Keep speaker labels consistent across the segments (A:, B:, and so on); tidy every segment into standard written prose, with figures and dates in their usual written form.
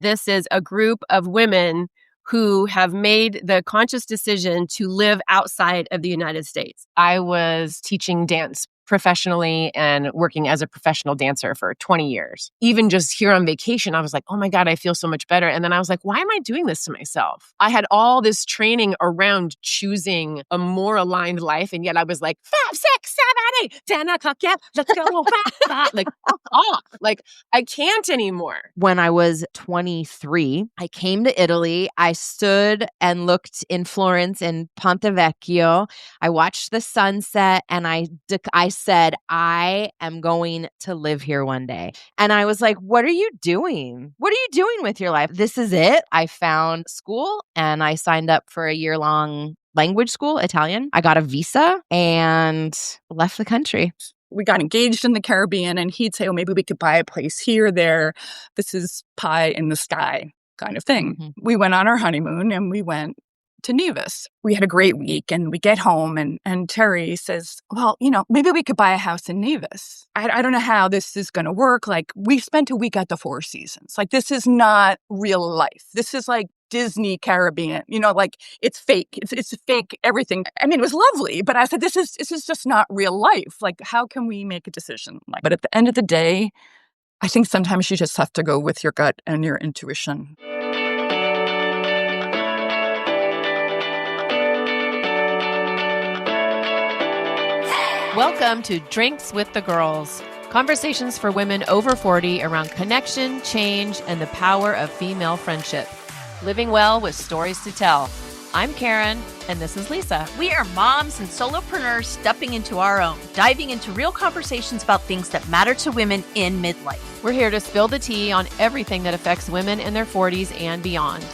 A: This is a group of women who have made the conscious decision to live outside of the United States. I was teaching dance professionally and working as a professional dancer for 20 years. Even just here on vacation, I was like, oh my God, I feel so much better. And then I was like, why am I doing this to myself? I had all this training around choosing a more aligned life. And yet I was like, 5, 6, 7, 8, 10 o'clock, yeah, let's go. Like, off. Like, I can't anymore.
B: When I was 23, I came to Italy. I stood and looked in Florence in Ponte Vecchio. I watched the sunset and I said, I am going to live here one day. And I was like, what are you doing? What are you doing with your life? This is it. I found school and I signed up for a year-long language school, Italian. I got a visa and left the country.
C: We got engaged in the Caribbean and he'd say, oh, maybe we could buy a place here, there. This is pie in the sky kind of thing. Mm-hmm. We went on our honeymoon and we went to Nevis. We had a great week and we get home and Terry says, well, maybe we could buy a house in Nevis. I don't know how this is going to work. Like, we spent a week at the Four Seasons. Like, this is not real life. This is like Disney Caribbean, like it's fake. It's fake everything. I mean, it was lovely, but I said, this is just not real life. Like, how can we make a decision? But at the end of the day, I think sometimes you just have to go with your gut and your intuition.
D: Welcome to Drinks with the Girls. Conversations for women over 40 around connection, change, and the power of female friendship. Living well with stories to tell. I'm Karen, and this is Lisa.
E: We are moms and solopreneurs stepping into our own, diving into real conversations about things that matter to women in midlife.
D: We're here to spill the tea on everything that affects women in their 40s and beyond.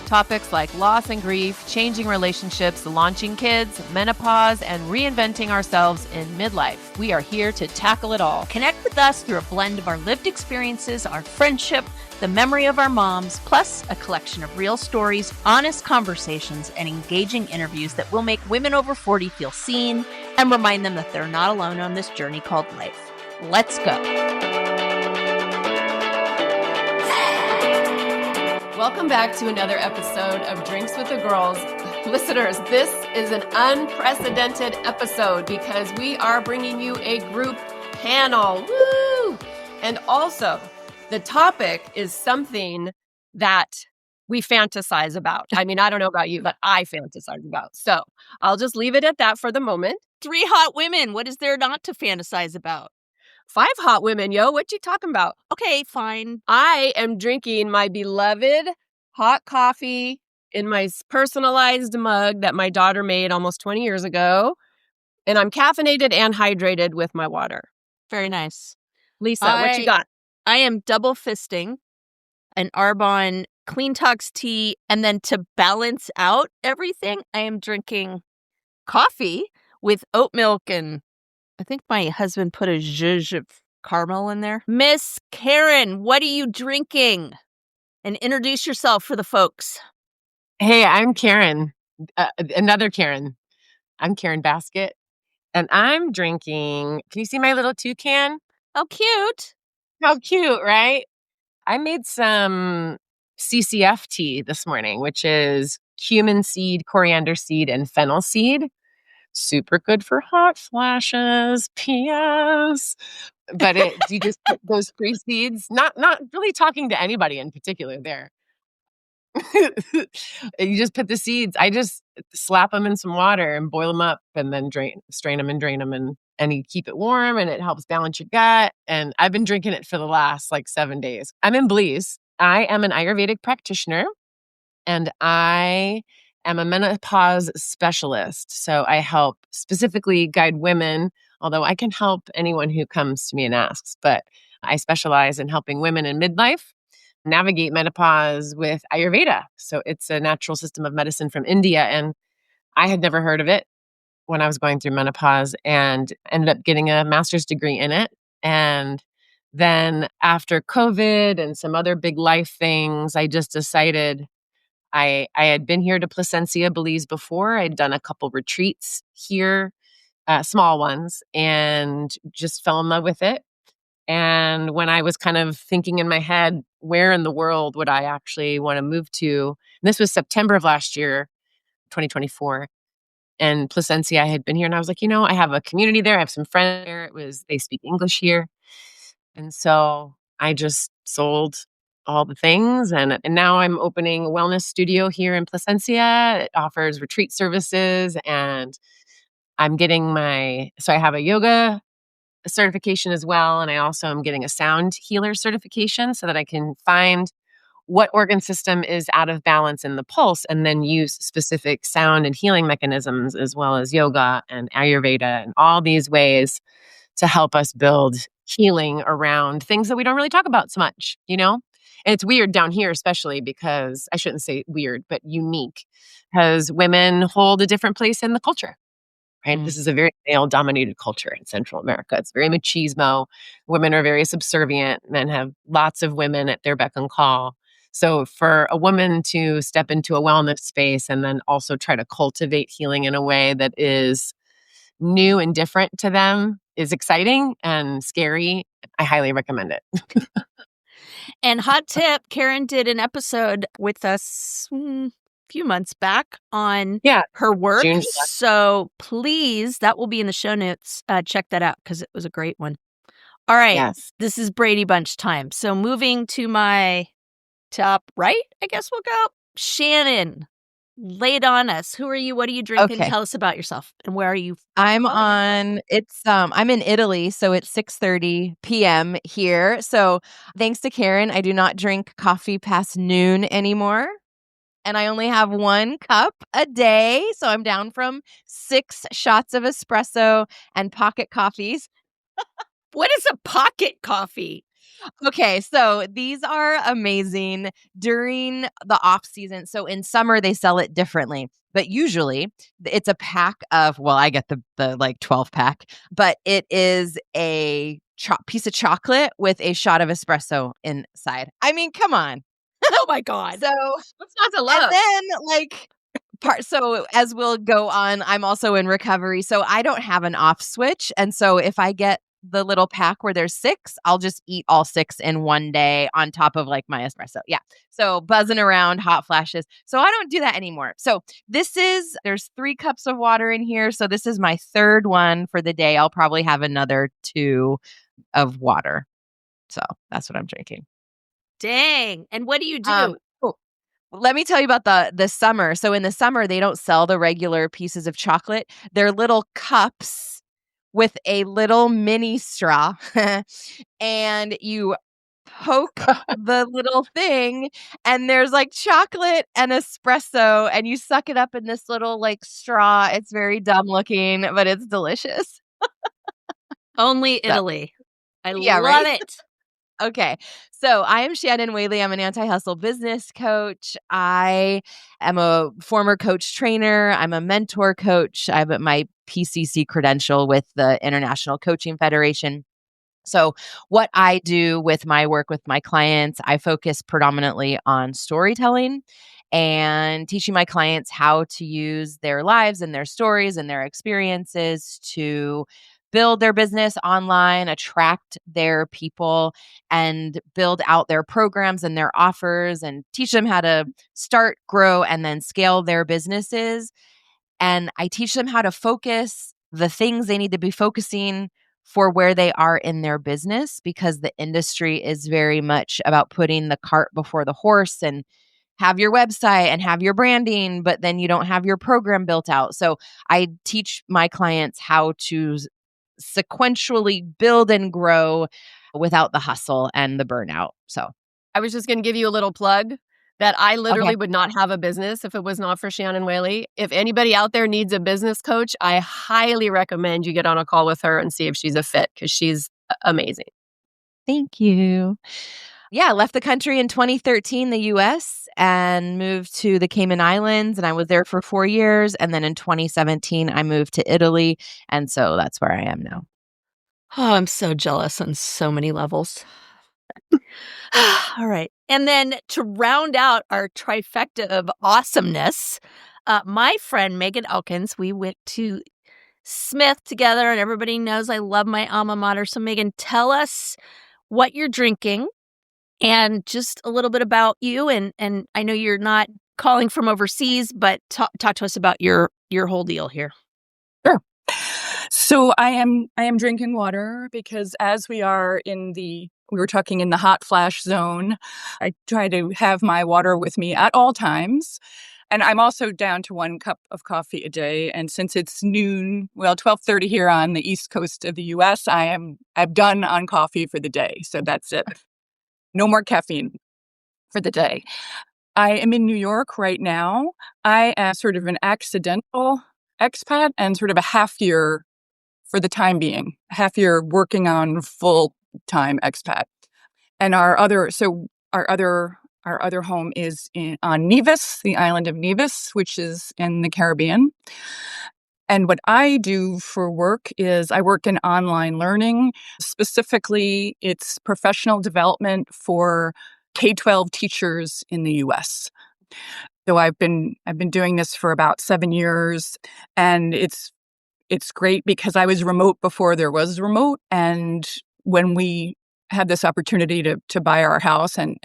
D: Topics like loss and grief, changing relationships, launching kids, menopause, and reinventing ourselves in midlife. We are here to tackle it all.
E: Connect with us through a blend of our lived experiences, our friendship, the memory of our moms, plus a collection of real stories, honest conversations, and engaging interviews that will make women over 40 feel seen and remind them that they're not alone on this journey called life. Let's go.
D: Welcome back to another episode of Drinks with the Girls. Listeners, this is an unprecedented episode because we are bringing you a group panel. Woo! And also, the topic is something that we fantasize about. I mean, I don't know about you, but I fantasize about. So I'll just leave it at that for the moment.
E: 3 hot women. What is there not to fantasize about?
A: 5 hot women, yo. What you talking about?
E: Okay, fine.
A: I am drinking my beloved hot coffee in my personalized mug that my daughter made almost 20 years ago. And I'm caffeinated and hydrated with my water.
E: Very nice.
A: Lisa, what you got?
E: I am double fisting an Arbonne Clean Tox tea. And then to balance out everything, I am drinking coffee with oat milk and I think my husband put a zhuzh of caramel in there. Miss Karen, what are you drinking? And introduce yourself for the folks.
A: Hey, I'm Karen. Another Karen. I'm Karen Basket. And I'm drinking, can you see my little toucan?
E: Oh, cute.
A: How cute, right? I made some CCF tea this morning, which is cumin seed, coriander seed, and fennel seed. Super good for hot flashes. P.S. But you just put those 3 seeds, not really talking to anybody in particular there. You just put the seeds. I just slap them in some water and boil them up and then strain them and drain them. And you keep it warm and it helps balance your gut. And I've been drinking it for the last 7 days. I'm in Belize. I am an Ayurvedic practitioner and I am a menopause specialist. So I help specifically guide women, although I can help anyone who comes to me and asks. But I specialize in helping women in midlife navigate menopause with Ayurveda. So it's a natural system of medicine from India. And I had never heard of it when I was going through menopause and ended up getting a master's degree in it. And then after COVID and some other big life things, I just decided I had been here to Placencia, Belize before. I'd done a couple retreats here, small ones, and just fell in love with it. And when I was kind of thinking in my head, where in the world would I actually want to move to? And this was September of last year, 2024. And Placencia, I had been here and I was like, I have a community there. I have some friends there. They speak English here. And so I just sold all the things. And now I'm opening a wellness studio here in Placencia. It offers retreat services. And I'm getting so I have a yoga certification as well. And I also am getting a sound healer certification so that I can find what organ system is out of balance in the pulse and then use specific sound and healing mechanisms as well as yoga and Ayurveda and all these ways to help us build healing around things that we don't really talk about so much, And it's weird down here, especially because I shouldn't say weird, but unique, because women hold a different place in the culture. Right? This is a very male-dominated culture in Central America. It's very machismo. Women are very subservient. Men have lots of women at their beck and call. So for a woman to step into a wellness space and then also try to cultivate healing in a way that is new and different to them is exciting and scary. I highly recommend it.
E: And hot tip, Karen did an episode with us few months back on her work.
A: June.
E: So please, that will be in the show notes. Check that out because it was a great one. All right.
A: Yes.
E: This is Brady Bunch time. So moving to my top right, I guess we'll go. Shannon, lay it on us. Who are you? What are you drinking?
B: Okay.
E: Tell us about yourself. And where are you?
B: I'm in Italy, so it's 6:30 p.m. here. So thanks to Karen, I do not drink coffee past noon anymore. And I only have 1 cup a day. So I'm down from 6 shots of espresso and pocket coffees.
E: What is a pocket coffee?
B: Okay, so these are amazing during the off season. So in summer, they sell it differently. But usually it's a pack of, I get the like 12 pack, but it is a piece of chocolate with a shot of espresso inside. I mean, come on.
E: Oh my God.
B: So
E: what's not to love?
B: And then so as we'll go on, I'm also in recovery. So I don't have an off switch. And so if I get the little pack where there's 6, I'll just eat all 6 in one day on top of like my espresso. Yeah. So buzzing around, hot flashes. So I don't do that anymore. So there's 3 cups of water in here. So this is my 3rd one for the day. I'll probably have another 2 of water. So that's what I'm drinking.
E: Dang. And what do you do?
B: Let me tell you about the summer. So in the summer, they don't sell the regular pieces of chocolate. They're little cups with a little mini straw. And you poke the little thing and there's like chocolate and espresso and you suck it up in this little like straw. It's very dumb looking, but it's delicious.
E: Only Italy. I love
B: right?
E: it.
B: Okay. So I am Shannon Whaley. I'm an anti-hustle business coach. I am a former coach trainer. I'm a mentor coach. I have my PCC credential with the International Coaching Federation. So what I do with my work with my clients, I focus predominantly on storytelling and teaching my clients how to use their lives and their stories and their experiences to build their business online, attract their people, and build out their programs and their offers and teach them how to start, grow, and then scale their businesses. And I teach them how to focus the things they need to be focusing for where they are in their business, because the industry is very much about putting the cart before the horse and have your website and have your branding, but then you don't have your program built out. So I teach my clients how to sequentially build and grow without the hustle and the burnout. So
D: I was just going to give you a little plug that I literally would not have a business if it was not for Shannon Whaley. If anybody out there needs a business coach, I highly recommend you get on a call with her and see if she's a fit, because she's amazing.
B: Thank you. Yeah, I left the country in 2013, the US, and moved to the Cayman Islands. And I was there for 4 years. And then in 2017, I moved to Italy. And so that's where I am now.
E: Oh, I'm so jealous on so many levels. All right. And then to round out our trifecta of awesomeness, my friend Megan Elkins, we went to Smith together, and everybody knows I love my alma mater. So Megan, tell us what you're drinking and just a little bit about you. And I know you're not calling from overseas, but talk to us about your whole deal here.
C: Sure. So I am drinking water because as we were talking in the hot flash zone, I try to have my water with me at all times. And I'm also down to 1 cup of coffee a day. And since it's noon, 12:30 here on the East Coast of the US, I'm done on coffee for the day. So that's it. No more caffeine for the day. I am in New York right now. I am sort of an accidental expat and sort of a half year for the time being, half year working on full-time expat. And our other home is on Nevis, the island of Nevis, which is in the Caribbean. And what I do for work is I work in online learning. Specifically, it's professional development for K-12 teachers in the US. So I've been doing this for about 7 years, and it's great because I was remote before there was remote. And when we had this opportunity to buy our house and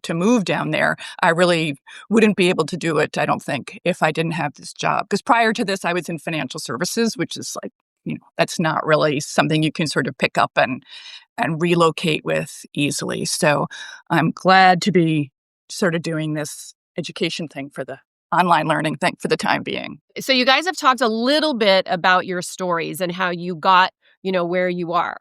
C: to move down there, I really wouldn't be able to do it, I don't think, if I didn't have this job. Because prior to this, I was in financial services, which is like, that's not really something you can sort of pick up and relocate with easily. So I'm glad to be sort of doing this education thing for the online learning thing for the time being.
D: So you guys have talked a little bit about your stories and how you got, where you are.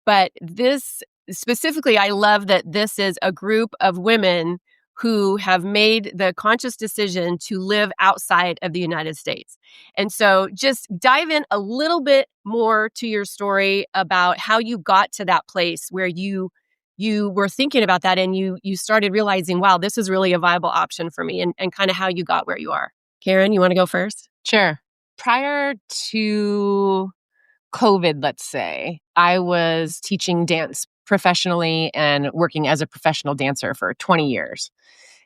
D: But this specifically, I love that this is a group of women who have made the conscious decision to live outside of the United States. And so just dive in a little bit more to your story about how you got to that place where you were thinking about that and you started realizing, wow, this is really a viable option for me, and kind of how you got where you are. Karen, you want to go first?
A: Sure. Prior to COVID, let's say, I was teaching dance professionally and working as a professional dancer for 20 years.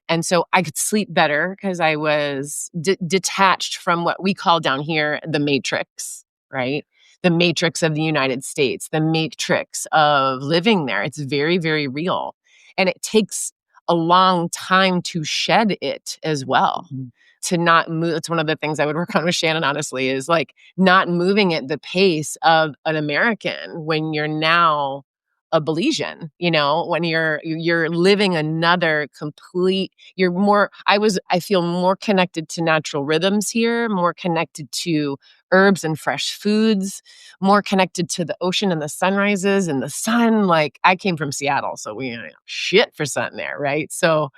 A: And so I could sleep better because I was detached from what we call down here the matrix, right? The matrix of the United States, the matrix of living there. It's very, very real. And it takes a long time to shed it as well. Mm-hmm. To not move. It's one of the things I would work on with Shannon, honestly, is like not moving at the pace of an American when you're now a Belizean, when you're living another complete, I feel more connected to natural rhythms here, more connected to herbs and fresh foods, more connected to the ocean and the sunrises and the sun. Like I came from Seattle, so we shit for sun there, right? So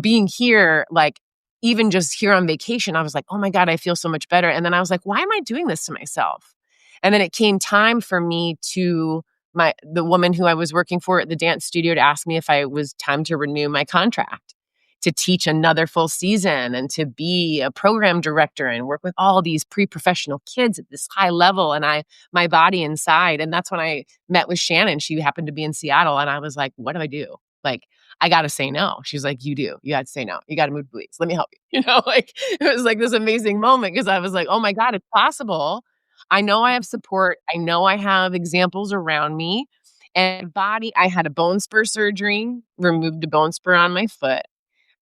A: being here, like, even just here on vacation, I was like, oh my God, I feel so much better. And then I was like, why am I doing this to myself? And then it came time for me the woman who I was working for at the dance studio to ask me if I was time to renew my contract, to teach another full season and to be a program director and work with all these pre-professional kids at this high level. And my body inside. And that's when I met with Shannon. She happened to be in Seattle. And I was like, what do I do? Like, I got to say no. She's like, you do. You got to say no. You got to move to Belize. Let me help you. It was like this amazing moment because I was like, oh my God, it's possible. I know I have support. I know I have examples around me. And body, I had a bone spur surgery, removed a bone spur on my foot.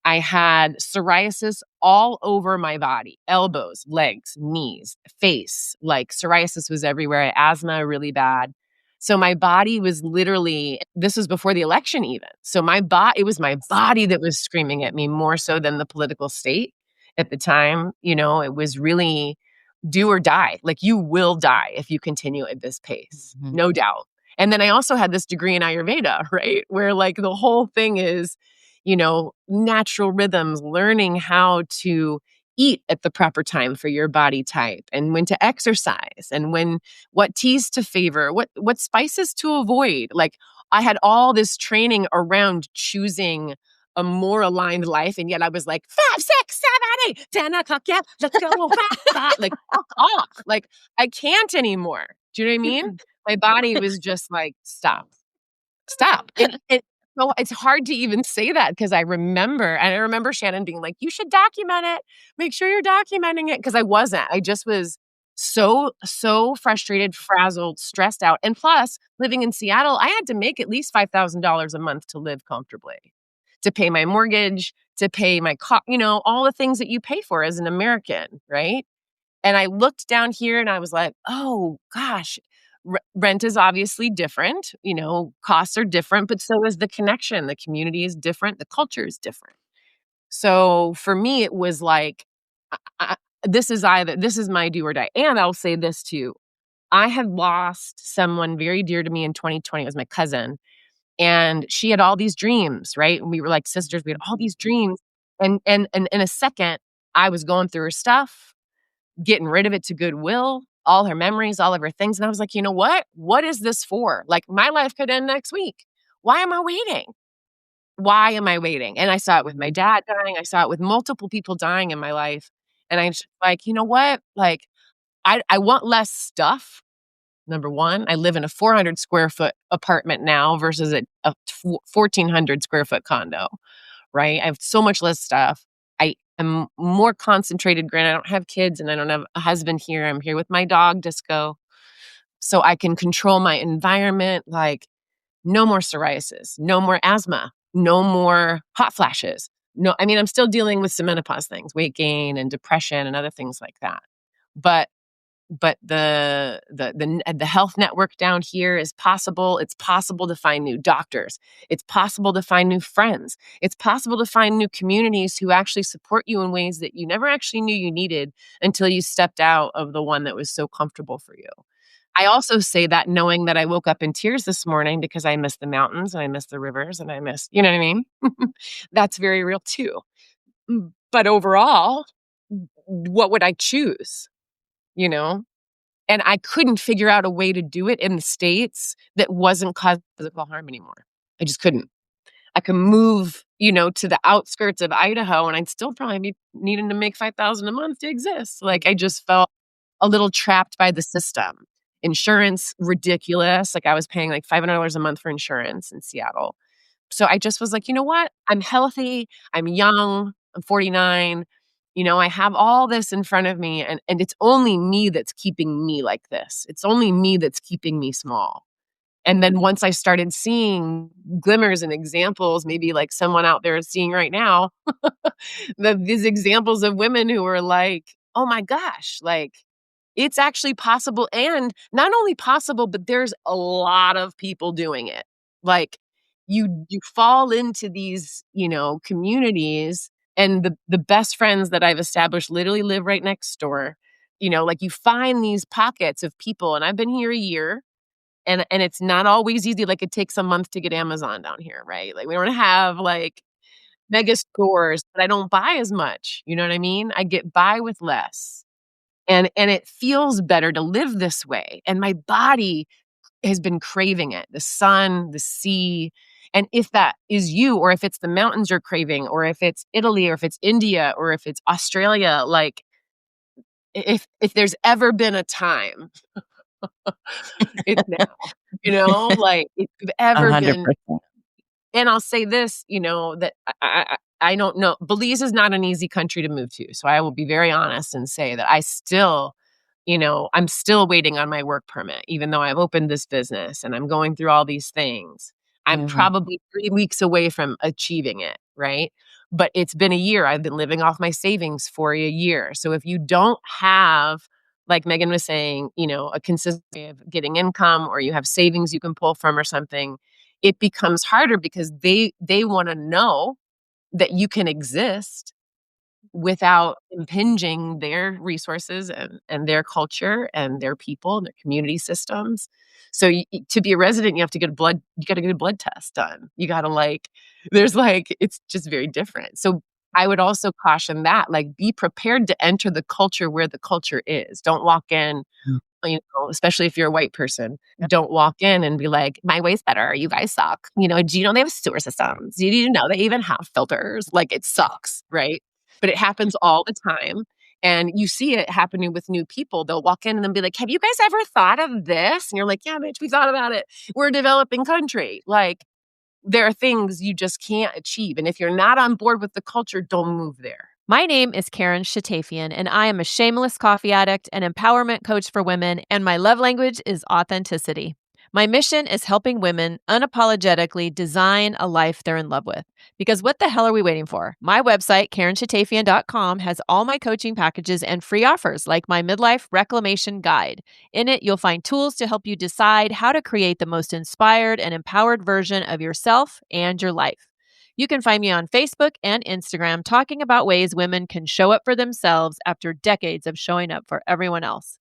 A: I had psoriasis all over my body, elbows, legs, knees, face. Like psoriasis was everywhere. I had asthma really bad. So my body was literally, this was before the election even. So it was my body that was screaming at me more so than the political state at the time. It was really do or die. Like you will die if you continue at this pace, no doubt. And then I also had this degree in Ayurveda, right? Where like the whole thing is, natural rhythms, learning how to eat at the proper time for your body type and when to exercise and what teas to favor, what spices to avoid. Like I had all this training around choosing a more aligned life. And yet I was like, 5, 6, 7, 8, 10 o'clock. Yeah, let's go. Like fuck off. Like I can't anymore. Do you know what I mean? My body was just like, stop. So it's hard to even say that because I remember Shannon being like, you should document it. Make sure you're documenting it. Because I wasn't. I just was so frustrated, frazzled, stressed out. And plus, living in Seattle, I had to make at least $5,000 a month to live comfortably, to pay my mortgage, to pay my car, all the things that you pay for as an American, right? And I looked down here and I was like, oh gosh, rent is obviously different. Costs are different, but so is the connection. The community is different. The culture is different. So for me, it was like, this is my do or die. And I'll say this too. I had lost someone very dear to me in 2020. It was my cousin. And she had all these dreams, right? And we were like sisters. We had all these dreams. And in a second, I was going through her stuff, getting rid of it to Goodwill, all her memories, all of her things. And I was like, you know what? What is this for? Like, my life could end next week. Why am I waiting? Why am I waiting? And I saw it with my dad dying. I saw it with multiple people dying in my life. And I was just like, you know what? Like, I want less stuff. Number one, I live in a 400 square foot apartment now versus a 1,400 square foot condo, right? I have so much less stuff. I am more concentrated. Granted, I don't have kids and I don't have a husband here. I'm here with my dog, Disco. So I can control my environment. Like, no more psoriasis, no more asthma, no more hot flashes. No, I mean, I'm still dealing with some menopause things, weight gain and depression and other things like that. But the health network down here is possible. It's possible to find new doctors. It's possible to find new friends. It's possible to find new communities who actually support you in ways that you never actually knew you needed until you stepped out of the one that was so comfortable for you. I also say that knowing that I woke up in tears this morning because I miss the mountains and I miss the rivers and I miss, you know what I mean? That's very real too. But overall, what would I choose? And I couldn't figure out a way to do it in the States that wasn't causing physical harm anymore. I just couldn't. I could move, to the outskirts of Idaho and I'd still probably be needing to make $5,000 a month to exist. Like, I just felt a little trapped by the system. Insurance, ridiculous. Like, I was paying like $500 a month for insurance in Seattle. So I just was like, you know what? I'm healthy. I'm young. I'm 49. I have all this in front of me and it's only me that's keeping me like this. It's only me that's keeping me small. And then once I started seeing glimmers and examples, maybe like someone out there is seeing right now, these examples of women who are like, oh my gosh, like, it's actually possible. And not only possible, but there's a lot of people doing it. Like, you fall into these, communities, and the best friends that I've established literally live right next door. Like, you find these pockets of people, and I've been here a year, and it's not always easy. Like, it takes a month to get Amazon down here, right? Like, we don't have like mega stores, but I don't buy as much. You know what I mean? I get by with less. And it feels better to live this way. And my body has been craving it. The sun, the sea. And if that is you, or if it's the mountains you're craving, or if it's Italy, or if it's India, or if it's Australia, like, if there's ever been a time, it's now. Like, if you've ever
B: 100%.
A: been. And I'll say this, that I don't know. Belize is not an easy country to move to. So I will be very honest and say that I still, I'm still waiting on my work permit, even though I've opened this business and I'm going through all these things. I'm probably 3 weeks away from achieving it, right? But it's been a year. I've been living off my savings for a year. So if you don't have, like Megan was saying, a consistency of getting income, or you have savings you can pull from or something, it becomes harder because they want to know that you can exist without impinging their resources and their culture and their people and their community systems. So to be a resident, you have to get you got to get a blood test done. You got to it's just very different. So I would also caution that, like, be prepared to enter the culture where the culture is. Don't walk in, especially if you're a white person, don't walk in and be like, my way's better. You guys suck. Do you know they have sewer systems? Do you know they even have filters? Like, it sucks, right? But it happens all the time. And you see it happening with new people. They'll walk in and they'll be like, have you guys ever thought of this? And you're like, yeah, bitch, we thought about it. We're a developing country. Like, there are things you just can't achieve. And if you're not on board with the culture, don't move there.
D: My name is Karen Shatafian, and I am a shameless coffee addict and empowerment coach for women, and my love language is authenticity. My mission is helping women unapologetically design a life they're in love with. Because what the hell are we waiting for? My website, KarenShatafian.com, has all my coaching packages and free offers like my Midlife Reclamation Guide. In it, you'll find tools to help you decide how to create the most inspired and empowered version of yourself and your life. You can find me on Facebook and Instagram talking about ways women can show up for themselves after decades of showing up for everyone else.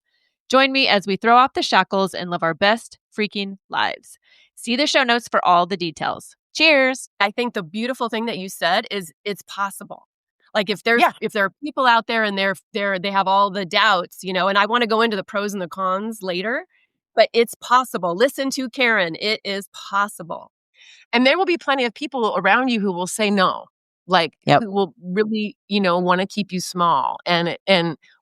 D: Join me as we throw off the shackles and live our best freaking lives. See the show notes for all the details. Cheers. I think the beautiful thing that you said is it's possible. Like if there are people out there and they have all the doubts, and I want to go into the pros and the cons later, but it's possible. Listen to Karen. It is possible. And there will be plenty of people around you who will say no, who will really, want to keep you small. And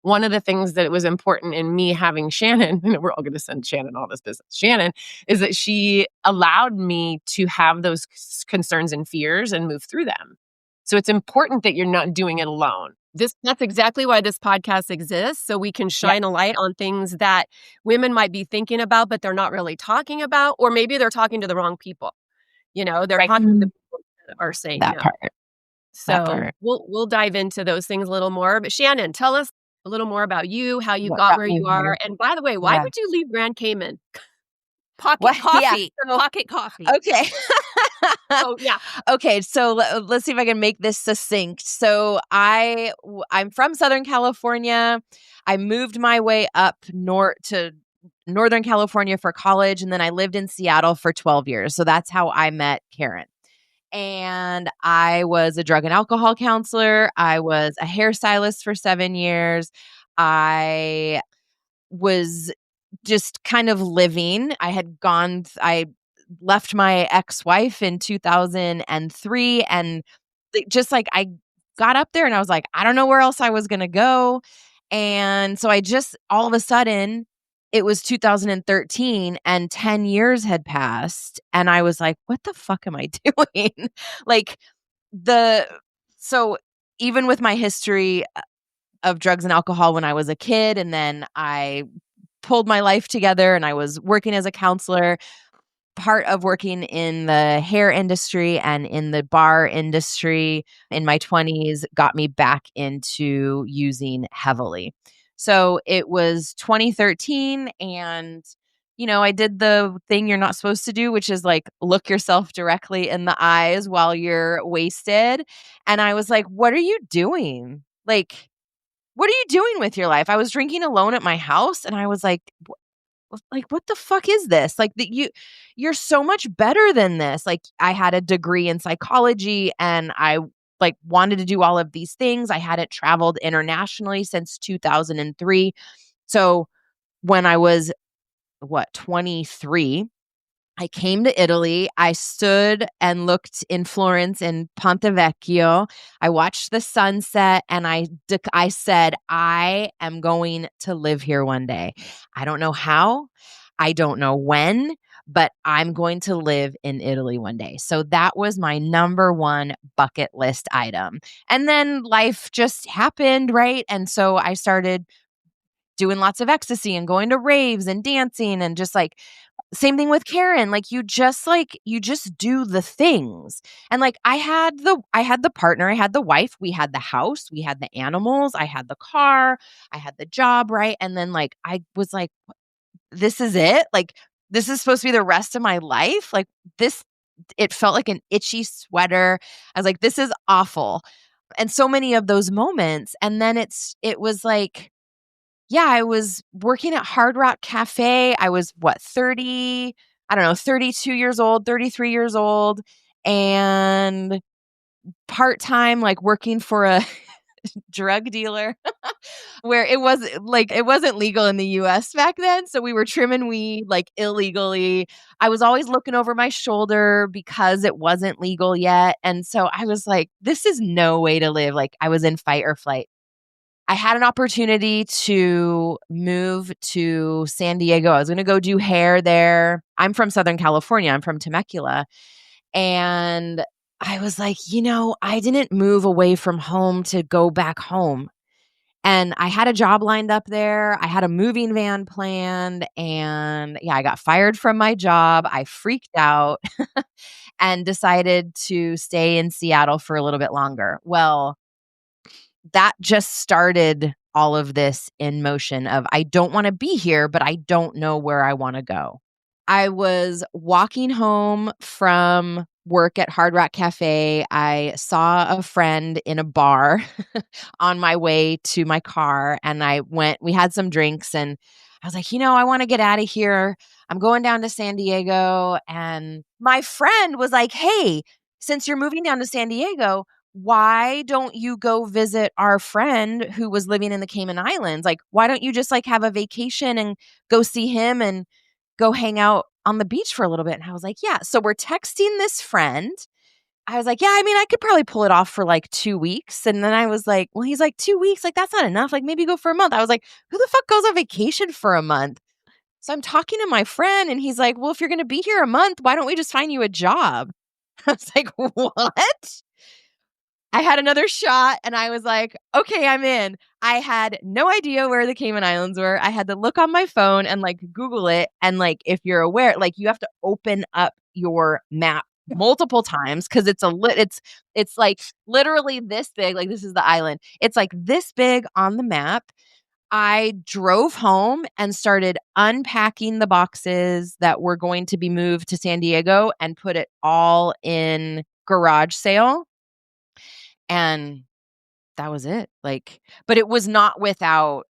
D: one of the things that was important in me having Shannon, we're all going to send Shannon all this business, Shannon, is that she allowed me to have those concerns and fears and move through them. So it's important that you're not doing it alone. That's exactly why this podcast exists, so we can shine a light on things that women might be thinking about, but they're not really talking about, or maybe they're talking to the wrong people. They're talking to the people that are saying
B: That
D: no.
B: part.
D: So we'll dive into those things a little more. But Shannon, tell us a little more about you, how you got where you are. And by the way, why would you leave Grand Cayman?
E: Pocket coffee. Pocket coffee.
B: Okay.
D: Oh, yeah.
B: Okay, so let's see if I can make this succinct. So I'm from Southern California. I moved my way up north to Northern California for college, and then I lived in Seattle for 12 years. So that's how I met Karen. And I was a drug and alcohol counselor. I was a hairstylist for 7 years. I was just kind of living. I left my ex-wife in 2003, and just like I got up there and I was like, I don't know where else I was going to go. And so I just, all of a sudden, it was 2013 and 10 years had passed. And I was like, what the fuck am I doing? So even with my history of drugs and alcohol when I was a kid, and then I pulled my life together and I was working as a counselor. Part of working in the hair industry and in the bar industry in my 20s got me back into using heavily. So it was 2013 and I did the thing you're not supposed to do, which is look yourself directly in the eyes while you're wasted. And I was like, what are you doing? What are you doing with your life? I was drinking alone at my house and I was like, what the fuck is this? You're so much better than this. I had a degree in psychology and I wanted to do all of these things. I hadn't traveled internationally since 2003. So when I was 23, I came to Italy. I stood and looked in Florence in Ponte Vecchio. I watched the sunset and I said, I am going to live here one day. I don't know how, I don't know when, but I'm going to live in Italy one day. So that was my number one bucket list item. And then life just happened, right? And so I started doing lots of ecstasy and going to raves and dancing and just same thing with Karen. You just do the things. And I had the partner, I had the wife, we had the house, we had the animals, I had the car, I had the job, right? And then I was like, this is it? This is supposed to be the rest of my life? It felt like an itchy sweater. I was like, this is awful. And so many of those moments. And then it was I was working at Hard Rock Cafe. I was 32 years old, 33 years old, and part-time, working for a drug dealer where it wasn't legal in the US back then. So we were trimming weed illegally. I was always looking over my shoulder because it wasn't legal yet. And so I was like, this is no way to live. I was in fight or flight. I had an opportunity to move to San Diego. I was going to go do hair there. I'm from Southern California. I'm from Temecula. And I was like, I didn't move away from home to go back home. And I had a job lined up there. I had a moving van planned. And yeah, I got fired from my job. I freaked out and decided to stay in Seattle for a little bit longer. Well, that just started all of this in motion of I don't want to be here, but I don't know where I want to go. I was walking home from work at Hard Rock Cafe. I saw a friend in a bar on my way to my car, and we had some drinks, and I was like, I want to get out of here. I'm going down to San Diego. And my friend was like, hey, since you're moving down to San Diego, why don't you go visit our friend who was living in the Cayman Islands? Like, why don't you just have a vacation and go see him and go hang out on the beach for a little bit? And I was like, yeah. So we're texting this friend. I was like, yeah, I could probably pull it off for 2 weeks. And then I was like, well, he's like, 2 weeks? That's not enough. Maybe go for a month. I was like, who the fuck goes on vacation for a month? So I'm talking to my friend and he's like, well, if you're going to be here a month, why don't we just find you a job? I was like, what? I had another shot and I was like, okay, I'm in. I had no idea where the Cayman Islands were. I had to look on my phone and Google it. And if you're aware, you have to open up your map multiple times because it's literally this big. This is the island. It's this big on the map. I drove home and started unpacking the boxes that were going to be moved to San Diego and put it all in garage sale. And that was it. But it was not without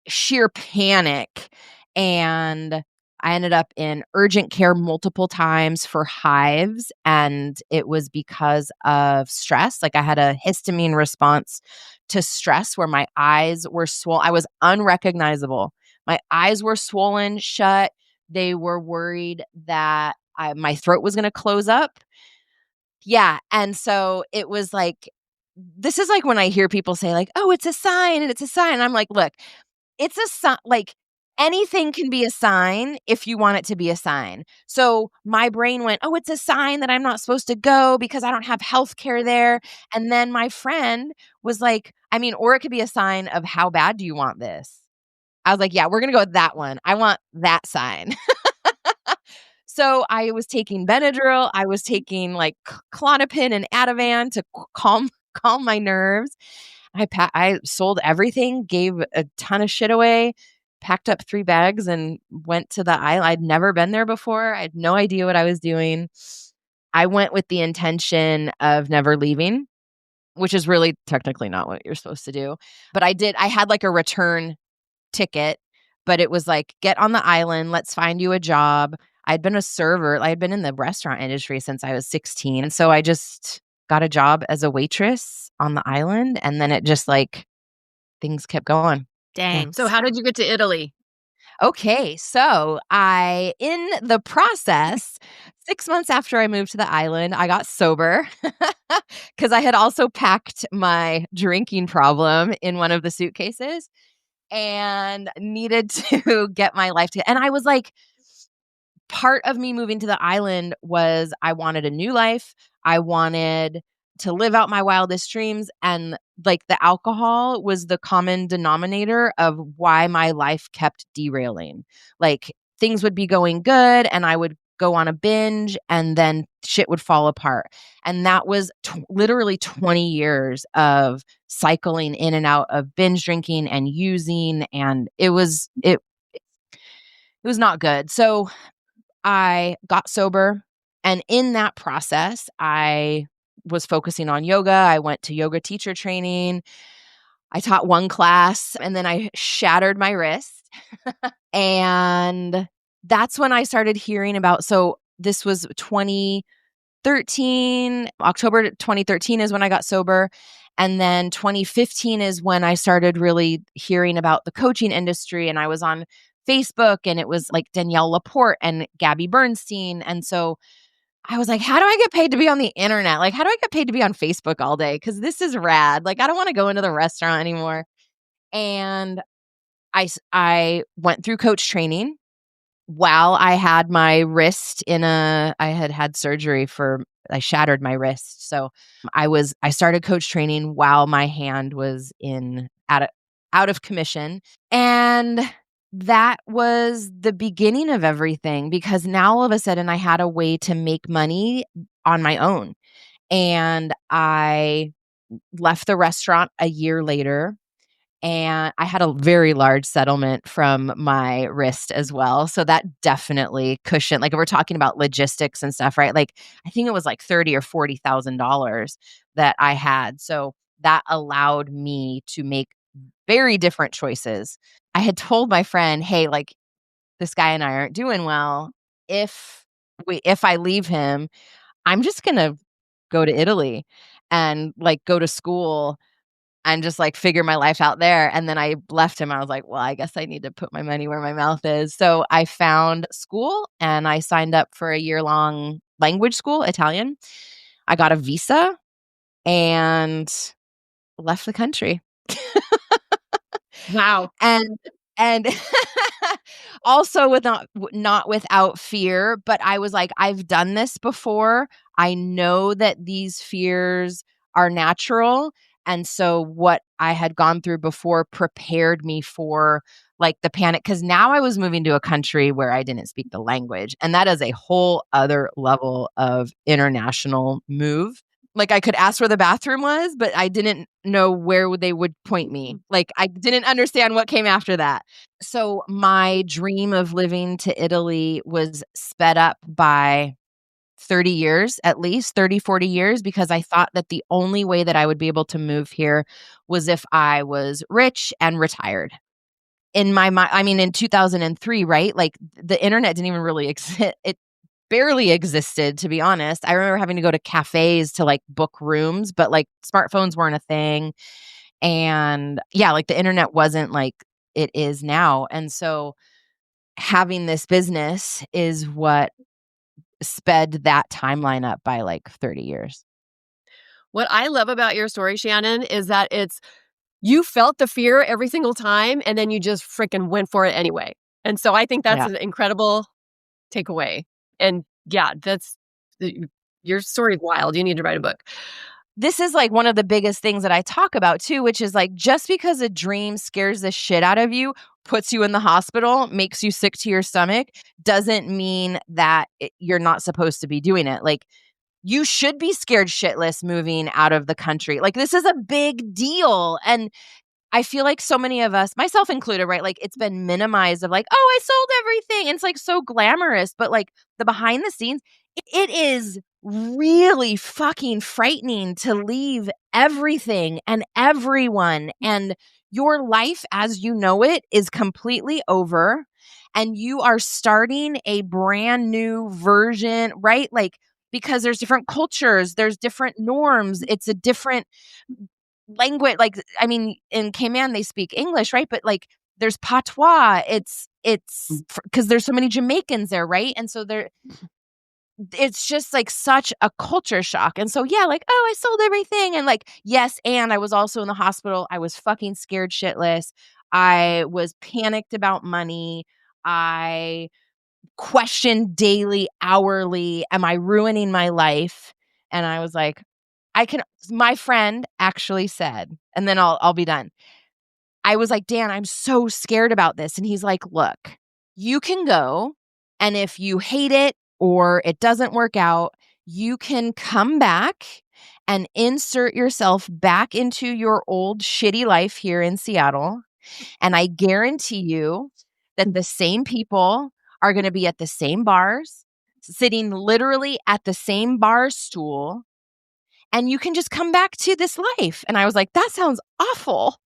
B: sheer panic. And I ended up in urgent care multiple times for hives. And it was because of stress. I had a histamine response to stress where my eyes were swollen. I was unrecognizable. My eyes were swollen shut. They were worried that my throat was going to close up. Yeah. And so it was this is when I hear people say oh, it's a sign and it's a sign. And I'm like, look, it's a sign. Anything can be a sign if you want it to be a sign. So my brain went, oh, it's a sign that I'm not supposed to go because I don't have health care there. And then my friend was like, or it could be a sign of how bad do you want this? I was like, yeah, we're going to go with that one. I want that sign. So I was taking Benadryl. I was taking Klonopin and Ativan to calm my nerves. I sold everything, gave a ton of shit away, packed up 3 bags and went to the island. I'd never been there before. I had no idea what I was doing. I went with the intention of never leaving, which is really technically not what you're supposed to do. But I had a return ticket, but it was get on the island. Let's find you a job. I'd been a server. I had been in the restaurant industry since I was 16. And so I just got a job as a waitress on the island. And then it just things kept going.
E: Dang.
B: Yeah.
E: So how did you get to Italy?
B: Okay. So in the process, 6 months after I moved to the island, I got sober because I had also packed my drinking problem in one of the suitcases and needed to get my life together. And I was part of me moving to the island was I wanted a new life. I wanted to live out my wildest dreams. And the alcohol was the common denominator of why my life kept derailing. Things would be going good and I would go on a binge and then shit would fall apart. And that was literally 20 years of cycling in and out of binge drinking and using. And it was not good. So I got sober, and in that process, I was focusing on yoga. I went to yoga teacher training. I taught one class, and then I shattered my wrist. And that's when I started hearing about, so this was 2013, October 2013 is when I got sober. And then 2015 is when I started really hearing about the coaching industry, and I was on Facebook, and it was Danielle Laporte and Gabby Bernstein. And so I was like, how do I get paid to be on the internet? How do I get paid to be on Facebook all day? Because this is rad. I don't want to go into the restaurant anymore. And I went through coach training while I had my wrist I had surgery for I shattered my wrist. So I started coach training while my hand was out of commission. And that was the beginning of everything, because now all of a sudden I had a way to make money on my own. And I left the restaurant a year later, and I had a very large settlement from my wrist as well. So that definitely cushioned, like if we're talking about logistics and stuff, right? Like I think it was like $30,000 or $40,000 that I had. So that allowed me to make very different choices. I had told my friend, hey, like this guy and I aren't doing well. If I leave him, I'm just going to go to Italy and like go to school and just like figure my life out there. And then I left him. I was like, well, I guess I need to put my money where my mouth is. So I found school and I signed up for a year-long language school, Italian. I got a visa and left the country.
D: Wow.
B: And also not without fear, but I was like, I've done this before. I know that these fears are natural. And so what I had gone through before prepared me for like the panic, because now I was moving to a country where I didn't speak the language. And that is a whole other level of international move. Like I could ask where the bathroom was, but I didn't know where they would point me. Like I didn't understand what came after that. So my dream of living to Italy was sped up by 30 years, at least 30, 40 years, because I thought that the only way that I would be able to move here was if I was rich and retired. In my mind, I mean, in 2003, right? Like the internet didn't even really exist. It barely existed, to be honest. I remember having to go to cafes to like book rooms, but like smartphones weren't a thing. And yeah, like the internet wasn't like it is now. And so having this business is what sped that timeline up by like 30 years.
D: What I love about your story, Shannon, is that you felt the fear every single time and then you just freaking went for it anyway. And so I think that's an incredible takeaway. And yeah, your story is wild. You need to write a book.
B: This is like one of the biggest things that I talk about too, which is like just because a dream scares the shit out of you, puts you in the hospital, makes you sick to your stomach, doesn't mean that you're not supposed to be doing it. Like you should be scared shitless moving out of the country. Like this is a big deal. And I feel like so many of us, myself included, right? Like it's been minimized of like, oh, I sold everything. And it's like so glamorous, but like the behind the scenes, it is really fucking frightening to leave everything and everyone, and your life as you know it is completely over and you are starting a brand new version, right? Like because there's different cultures, there's different norms, it's a different language. Like I mean in Cayman they speak English, right? But like there's patois. It's because there's so many Jamaicans there, right? And so it's just like such a culture shock. And so yeah, like, oh, I sold everything. And like, yes, and I was also in the hospital. I was fucking scared shitless. I was panicked about money. I questioned daily, hourly, am I ruining my life? And I was like, my friend actually said, and then I'll be done. I was like, Dan, I'm so scared about this. And he's like, look, you can go, and if you hate it or it doesn't work out, you can come back and insert yourself back into your old shitty life here in Seattle. And I guarantee you that the same people are going to be at the same bars, sitting literally at the same bar stool, and you can just come back to this life. And I was like, that sounds awful.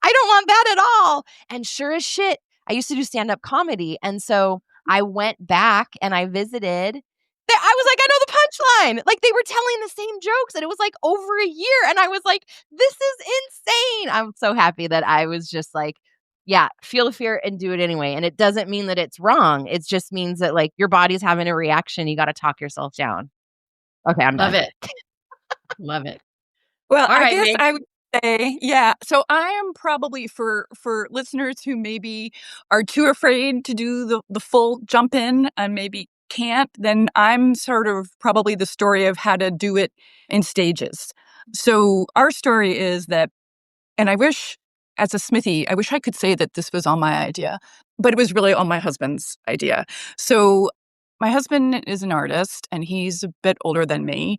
B: I don't want that at all. And sure as shit, I used to do stand-up comedy. And so I went back and I visited. I was like, I know the punchline. Like they were telling the same jokes and it was like over a year. And I was like, this is insane. I'm so happy that I was just like, yeah, feel the fear and do it anyway. And it doesn't mean that it's wrong. It just means that like your body's having a reaction. You got to talk yourself down. Okay, I'm done.
D: Love it. Love it.
C: Well,
D: All right,
C: I guess
D: Meg.
C: I would say, yeah. So I am probably for listeners who maybe are too afraid to do the full jump in and maybe can't, then I'm sort of probably the story of how to do it in stages. So our story is that, and I wish, as a Smithy, I wish I could say that this was all my idea, but it was really all my husband's idea. So my husband is an artist, and he's a bit older than me,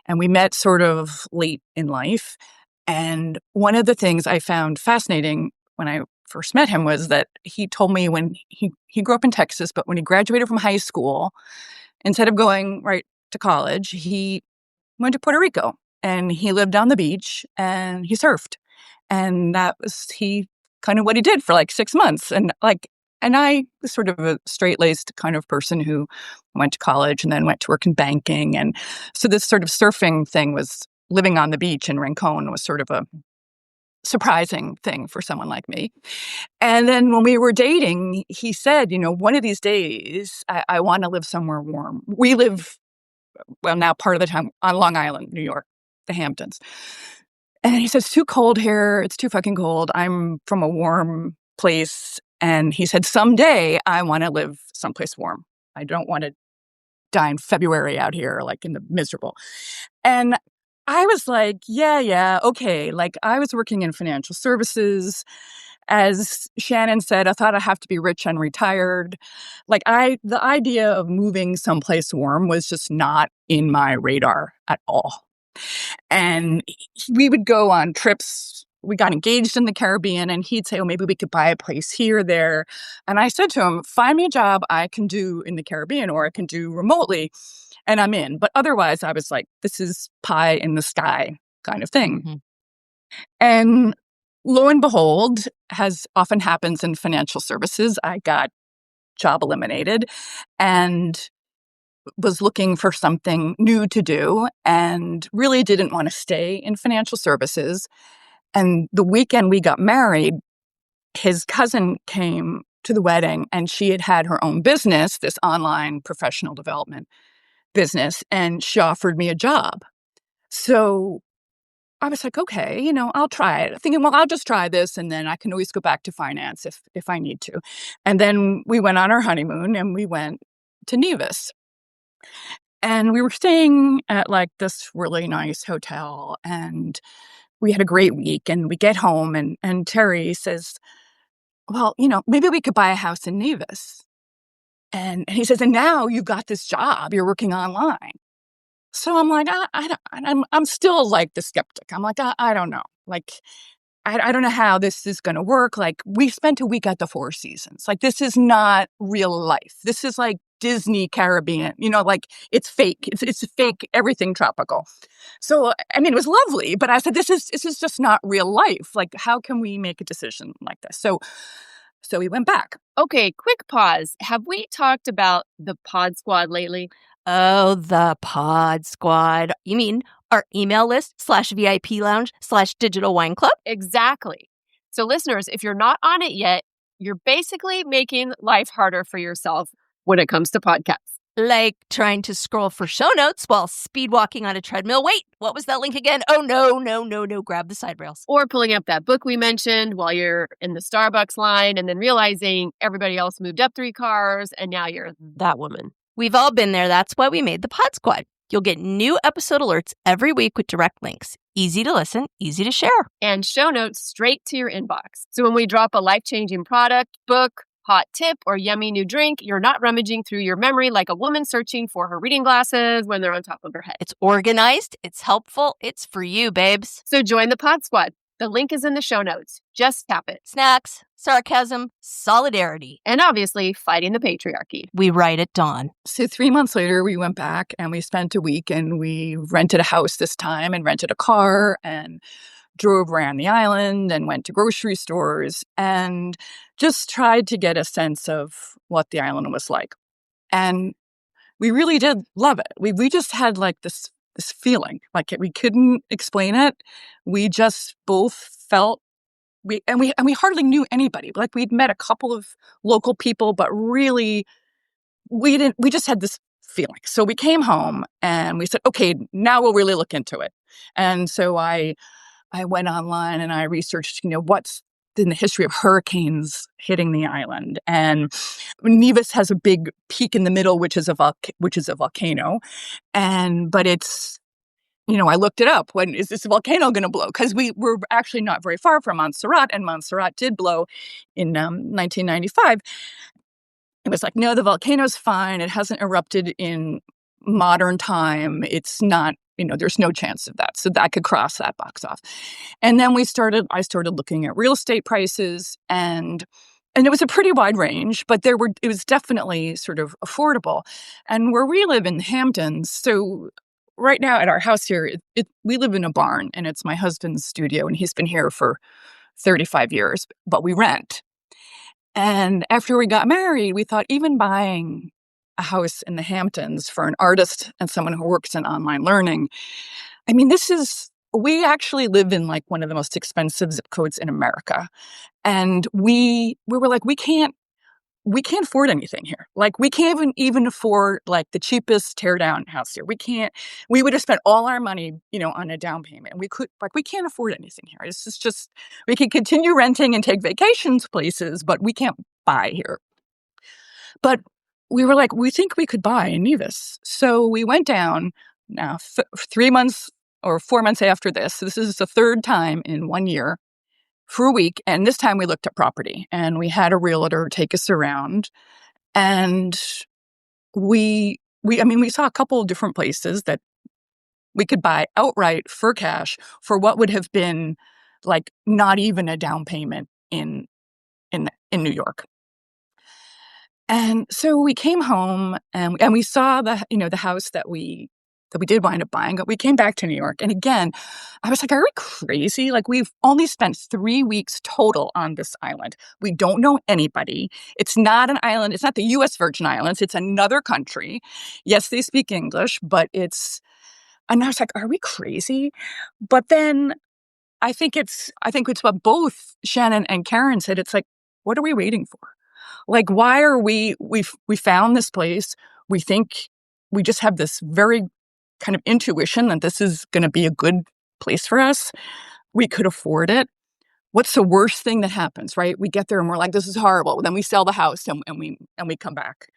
C: and we met sort of late in life. And one of the things I found fascinating when I first met him was that he told me when he grew up in Texas, but when he graduated from high school, instead of going right to college, he went to Puerto Rico, and he lived on the beach and he surfed. And that was kind of what he did for like 6 months. And I was sort of a straight-laced kind of person who went to college and then went to work in banking. And so this sort of surfing thing was living on the beach in Rincon was sort of a surprising thing for someone like me. And then when we were dating, he said, one of these days, I want to live somewhere warm. We live, well, now part of the time on Long Island, New York, the Hamptons. And he says, it's too cold here. It's too fucking cold. I'm from a warm place. And he said, someday I want to live someplace warm. I don't want to die in February out here, like in the miserable. And I was like, yeah, okay. Like I was working in financial services. As Shannon said, I thought I'd have to be rich and retired. Like the idea of moving someplace warm was just not in my radar at all. And we would go on trips. We got engaged in the Caribbean, and he'd say, oh, maybe we could buy a place here, there. And I said to him, find me a job I can do in the Caribbean or I can do remotely, and I'm in. But otherwise, I was like, this is pie in the sky kind of thing. Mm-hmm. And lo and behold, as often happens in financial services, I got job eliminated and was looking for something new to do and really didn't want to stay in financial services. And the weekend we got married, his cousin came to the wedding, and she had her own business, this online professional development business, and she offered me a job. So I was like, okay, I'll try it. Thinking, well, I'll just try this, and then I can always go back to finance if I need to. And then we went on our honeymoon, and we went to Nevis. And we were staying at like this really nice hotel, and we had a great week. And we get home, and Terry says, well, maybe we could buy a house in Nevis. And he says, and now you've got this job, you're working online. So I'm like, I'm still like the skeptic. I'm like, I don't know. Like, I don't know how this is going to work. Like, we spent a week at the Four Seasons. Like, this is not real life. This is like Disney Caribbean, like it's fake. It's fake, everything tropical. So, I mean, it was lovely, but I said, this is just not real life. Like, how can we make a decision like this? So we went back.
D: Okay, quick pause. Have we talked about the Pod Squad lately?
E: Oh, the Pod Squad. You mean our email list /VIP lounge /digital wine club?
D: Exactly. So listeners, if you're not on it yet, you're basically making life harder for yourself when it comes to podcasts.
E: Like trying to scroll for show notes while speed walking on a treadmill. Wait, what was that link again? Oh, no. Grab the side rails.
D: Or pulling up that book we mentioned while you're in the Starbucks line and then realizing everybody else moved up 3 cars and now you're that woman.
E: We've all been there. That's why we made the Pod Squad. You'll get new episode alerts every week with direct links. Easy to listen, easy to share.
D: And show notes straight to your inbox. So when we drop a life-changing product, book, hot tip, or yummy new drink, you're not rummaging through your memory like a woman searching for her reading glasses when they're on top of her head.
E: It's organized, it's helpful, it's for you, babes.
D: So join the Pod Squad. The link is in the show notes. Just tap it.
E: Snacks, sarcasm, solidarity,
D: and obviously fighting the patriarchy.
E: We write at dawn.
C: So 3 months later, we went back and we spent a week, and we rented a house this time and rented a car and drove around the island and went to grocery stores and just tried to get a sense of what the island was like. And we really did love it. We just had like this feeling, like we couldn't explain it. We just both felt we hardly knew anybody. Like we'd met a couple of local people, but really we just had this feeling. So we came home and we said, okay, now we'll really look into it. And so I went online and I researched, what's in the history of hurricanes hitting the island. And Nevis has a big peak in the middle, which is a volcano. But it's, I looked it up. When is this volcano going to blow? Because we were actually not very far from Montserrat, and Montserrat did blow in 1995. It was like, no, the volcano's fine. It hasn't erupted in modern time. It's not, there's no chance of that. So that could cross that box off. And then I started looking at real estate prices, and it was a pretty wide range, but it was definitely sort of affordable. And where we live in the Hamptons, so right now at our house here, we live in a barn, and it's my husband's studio, and he's been here for 35 years, but we rent. And after we got married, we thought even buying a house in the Hamptons for an artist and someone who works in online learning, I mean, we actually live in like one of the most expensive zip codes in America. And we were like, we can't afford anything here. Like, we can't even afford like the cheapest tear down house here. We would have spent all our money, on a down payment. And we can't afford anything here. This is just, we can continue renting and take vacations places, but we can't buy here. But we were like, we think we could buy in Nevis. So we went down now 3 months or 4 months after this. So this is the third time in 1 year. For a week, and this time we looked at property, and we had a realtor take us around, and we saw a couple of different places that we could buy outright for cash for what would have been like not even a down payment in New York. And so we came home, and we saw the house that we did wind up buying. But we came back to New York, and again, I was like, "Are we crazy? Like, we've only spent 3 weeks total on this island. We don't know anybody. It's not an island. It's not the U.S. Virgin Islands. It's another country. Yes, they speak English, but it's." And I was like, "Are we crazy?" But then I think it's what both Shannon and Karen said. It's like, what are we waiting for? Like, why are we found this place? We think we just have this very kind of intuition that this is going to be a good place for us. We could afford it. What's the worst thing that happens, right? We get there and we're like, this is horrible. Then we sell the house and we come back.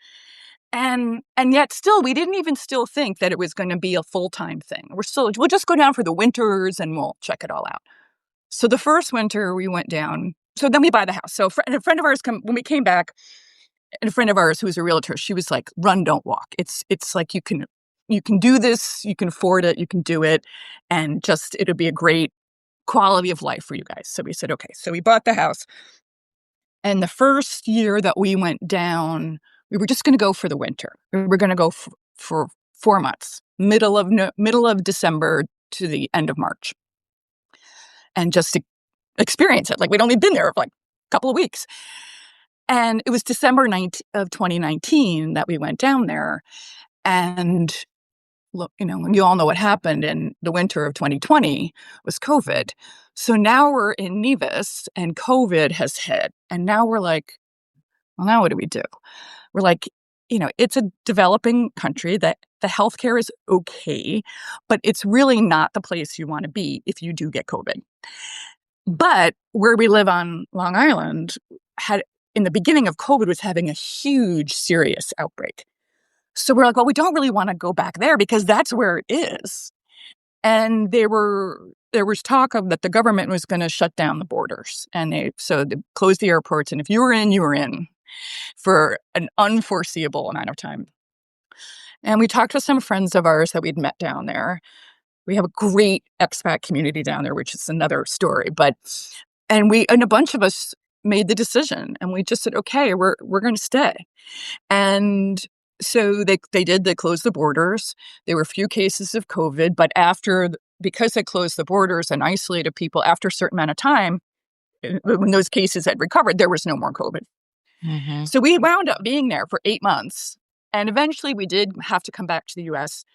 C: And yet still, we didn't even still think that it was going to be a full-time thing. We'll just go down for the winters and we'll check it all out. So the first winter we went down, so then we buy the house. So a friend of ours when we came back, and a friend of ours who's a realtor, she was like, run, don't walk. It's like you can do this, you can afford it, you can do it, and just it'll be a great quality of life for you guys. So we said, okay. So we bought the house. And the first year that we went down, we were just going to go for the winter. We were going to go for 4 months, middle of December to the end of March, and just to experience it. Like, we'd only been there for like a couple of weeks. And it was December 9th of 2019 that we went down there. And look, you all know what happened in the winter of 2020 was COVID. So now we're in Nevis and COVID has hit. And now we're like, well, now what do we do? We're like, it's a developing country that the healthcare is okay, but it's really not the place you want to be if you do get COVID. But where we live on Long Island in the beginning of COVID was having a huge, serious outbreak. So we're like, well, we don't really want to go back there because that's where it is. And there was talk of that the government was going to shut down the borders. And they closed the airports. And if you were in for an unforeseeable amount of time. And we talked to some friends of ours that we'd met down there. We have a great expat community down there, which is another story. And a bunch of us made the decision, and we just said, okay, we're going to stay. And so they closed the borders. There were a few cases of COVID, but because they closed the borders and isolated people, after a certain amount of time, when those cases had recovered, there was no more COVID. Mm-hmm. So we wound up being there for 8 months. And eventually we did have to come back to the U.S.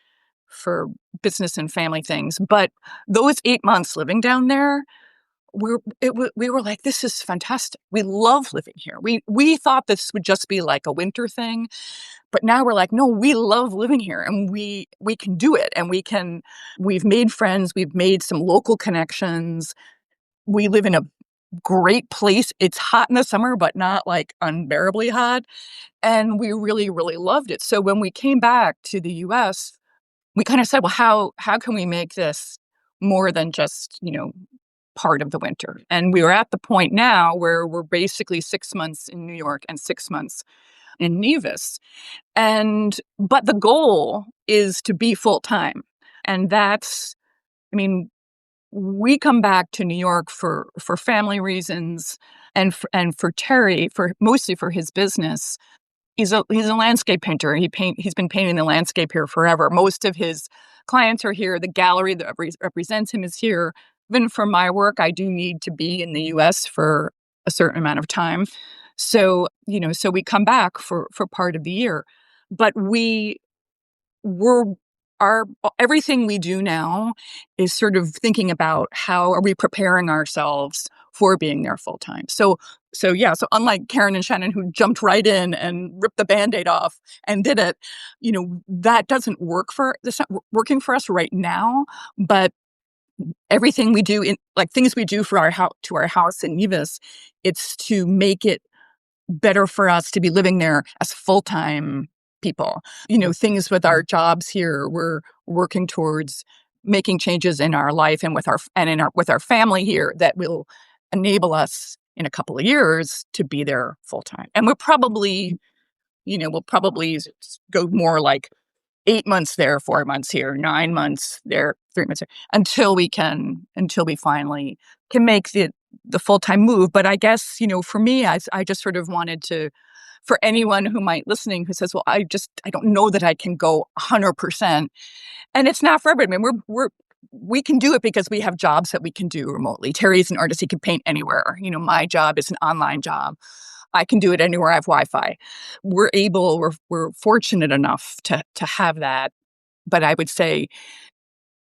C: for business and family things. But those 8 months living down there, we were like, this is fantastic. We love living here. We thought this would just be like a winter thing. But now we're like, no, we love living here, and we can do it. And we've made friends. We've made some local connections. We live in a great place. It's hot in the summer, but not like unbearably hot. And we really, really loved it. So when we came back to the US, we kind of said, well, how can we make this more than just, part of the winter? And we are at the point now where we're basically 6 months in New York and 6 months in Nevis. But the goal is to be full time. And that's, we come back to New York for family reasons and for Terry, mostly for his business. He's a landscape painter. He's been painting the landscape here forever. Most of his clients are here. The gallery that represents him is here. Even for my work, I do need to be in the U.S. for a certain amount of time. So, so we come back for part of the year. But everything we do now is sort of thinking about how are we preparing ourselves for being there full time. So unlike Karen and Shannon, who jumped right in and ripped the Band-Aid off and did it, that doesn't that's not working for us right now. But everything we do things we do for our house in Nevis, it's to make it better for us to be living there as full-time people. Things with our jobs here, we're working towards making changes in our life and with our family here that will enable us in a couple of years to be there full-time. And we'll probably go more like 8 months there, 4 months here, 9 months there, 3 months here, until we finally can make the full-time move. But I guess, for me, I just sort of wanted to, for anyone who might listening who says, well, I don't know that I can go 100%. And it's not for everybody. We can do it because we have jobs that we can do remotely. Terry's an artist. He can paint anywhere. My job is an online job. I can do it anywhere I have Wi-Fi. We're fortunate enough to have that. But I would say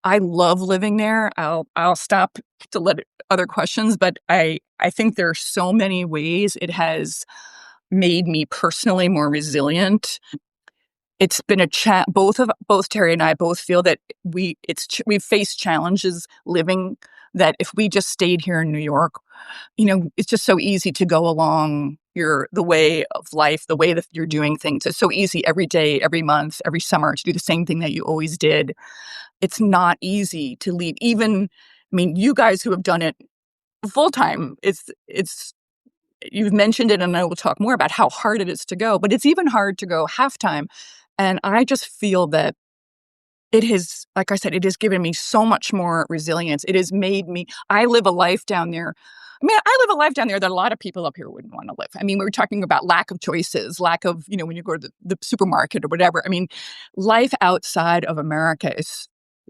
C: I love living there. I'll stop to let other questions, but I think there are so many ways it has made me personally more resilient. It's been both Terry and I both feel that we've faced challenges living that if we just stayed here in New York, it's just so easy to go along the way of life, the way that you're doing things. It's so easy every day, every month, every summer to do the same thing that you always did. It's not easy to leave. Even, you guys who have done it full time, you've mentioned it, and I will talk more about how hard it is to go, but it's even hard to go half time. And I just feel that it has, like I said, it has given me so much more resilience. It has made me, I live a life down there. I live a life down there that a lot of people up here wouldn't want to live. We were talking about lack of choices, lack of, when you go to the supermarket or whatever. Life outside of America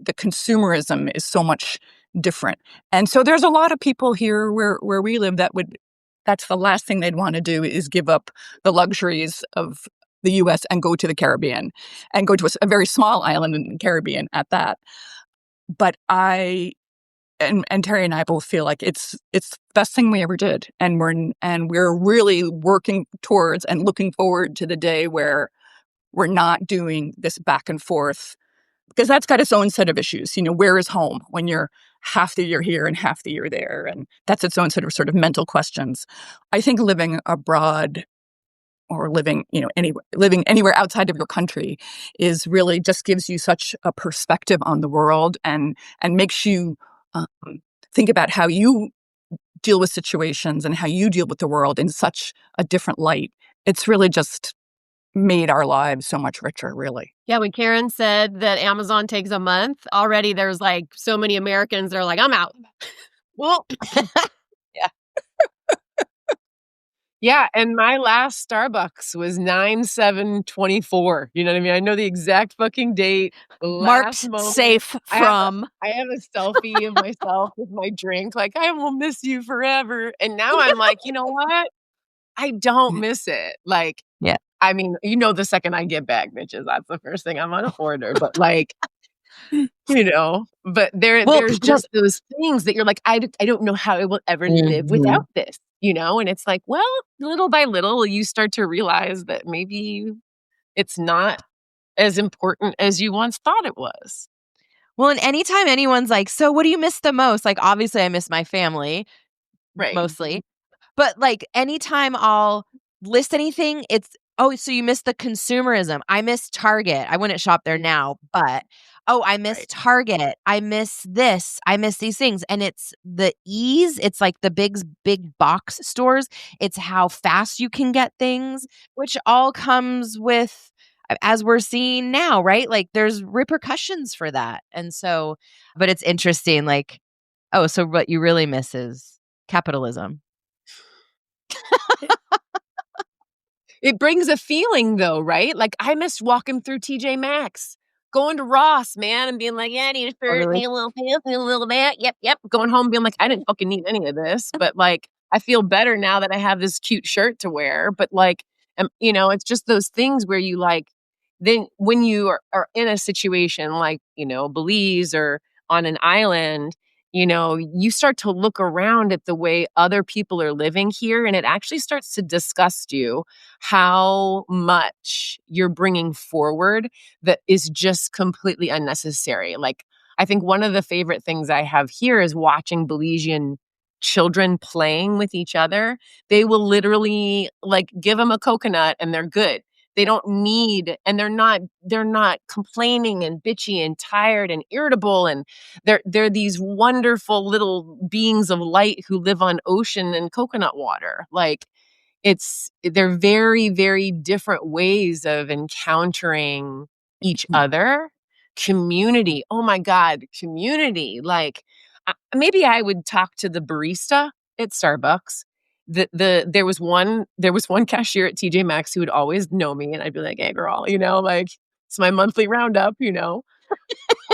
C: the consumerism is so much different. And so there's a lot of people here where we live that's the last thing they'd want to do is give up the luxuries of the U.S. and go to the Caribbean and go to a very small island in the Caribbean at that. But and Terry and I both feel like it's the best thing we ever did. And we're really working towards and looking forward to the day where we're not doing this back and forth, because that's got its own set of issues. Where is home when you're half the year here and half the year there? And that's its own sort of mental questions. I think living abroad or living anywhere outside of your country is really just gives you such a perspective on the world and makes you think about how you deal with situations and how you deal with the world in such a different light. It's really just made our lives so much richer, really.
D: Yeah, when Karen said that Amazon takes a month, already there's so many Americans that are like, I'm out.
A: Well, yeah. Yeah, and my last Starbucks was 9/7/24. You know what I mean? I know the exact fucking date.
E: Marked safe from.
A: I have a selfie of myself with my drink. I will miss you forever. And now I'm like, you know what? I don't miss it.
E: Yeah.
A: The second I get back, bitches, that's the first thing I'm gonna order. But but there's just those things that you're like, I don't know how I will ever live without this, and it's like, well, little by little, you start to realize that maybe it's not as important as you once thought it was.
B: Well, and anytime anyone's like, so what do you miss the most? Obviously I miss my family.
A: Right.
B: mostly. But like anytime I'll list anything, it's, oh, so you missed the consumerism. I miss Target. I wouldn't shop there now, but oh, I miss
A: Right.
B: Target. I miss this. I miss these things. And it's the ease. It's like the big box stores. It's how fast you can get things, which all comes with, as we're seeing now, right? Like there's repercussions for that. And so, but it's interesting, like, oh, so what you really miss is capitalism.
A: It brings a feeling though, right? Like I miss walking through TJ Maxx, going to Ross, man, and being like, yeah, I need a shirt,
B: Totally.
A: need a little pants, need a little that. Yep. Going home being like, I didn't fucking need any of this. But like I feel better now that I have this cute shirt to wear. But like it's just those things where you like then when you are in a situation like, Belize or on an island, you start to look around at the way other people are living here, and it actually starts to disgust you how much you're bringing forward that is just completely unnecessary. Like, I think one of the favorite things I have here is watching Belizean children playing with each other. They will literally like give them a coconut and they're good. They don't need, and they're not complaining and bitchy and tired and irritable, and they're these wonderful little beings of light who live on ocean and coconut water. Like they're very, very different ways of encountering each other. Community. Oh my God, community. Like maybe I would talk to the barista at Starbucks. There was one cashier at TJ Maxx who would always know me, and I'd be like, "Hey, girl, like it's my monthly roundup."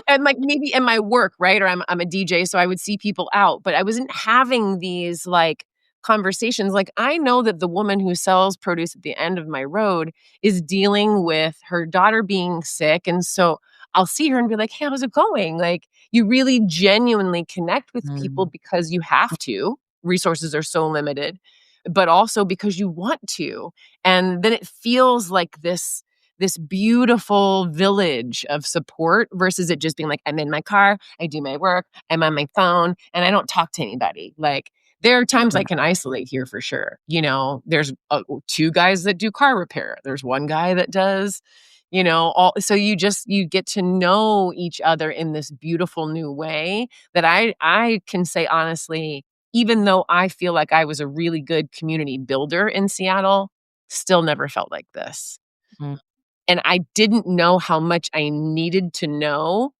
A: And like maybe in my work, right? Or I'm a DJ, so I would see people out, but I wasn't having these like conversations. Like I know that the woman who sells produce at the end of my road is dealing with her daughter being sick. And so I'll see her and be like, hey, how's it going? Like you really genuinely connect with people because you have to. Resources are so limited, but also because you want to. And then it feels like this beautiful village of support versus it just being like, I'm in my car, I do my work, I'm on my phone, and I don't talk to anybody. Like, there are times I can isolate here for sure. There's two guys that do car repair. There's one guy that does, so you get to know each other in this beautiful new way that I can say honestly, even though I feel like I was a really good community builder in Seattle, still never felt like this.
B: Mm.
A: And I didn't know how much I needed to know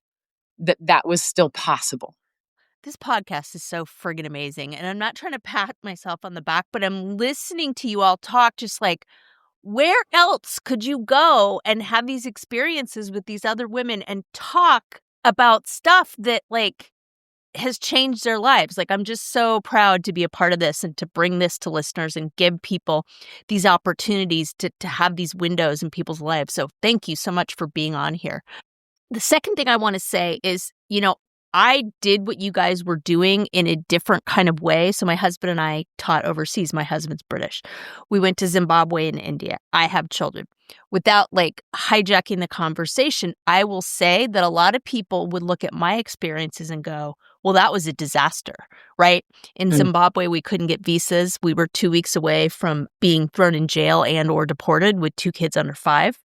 A: that was still possible.
E: This podcast is so friggin' amazing. And I'm not trying to pat myself on the back, but I'm listening to you all talk just like, where else could you go and have these experiences with these other women and talk about stuff that like has changed their lives? Like, I'm just so proud to be a part of this and to bring this to listeners and give people these opportunities to have these windows in people's lives. So thank you so much for being on here. The second thing I want to say is, I did what you guys were doing in a different kind of way. So my husband and I taught overseas. My husband's British. We went to Zimbabwe and India. I have children. Without like hijacking the conversation, I will say that a lot of people would look at my experiences and go, well, that was a disaster, right? In Zimbabwe, we couldn't get visas. We were 2 weeks away from being thrown in jail and or deported with 2 kids under 5.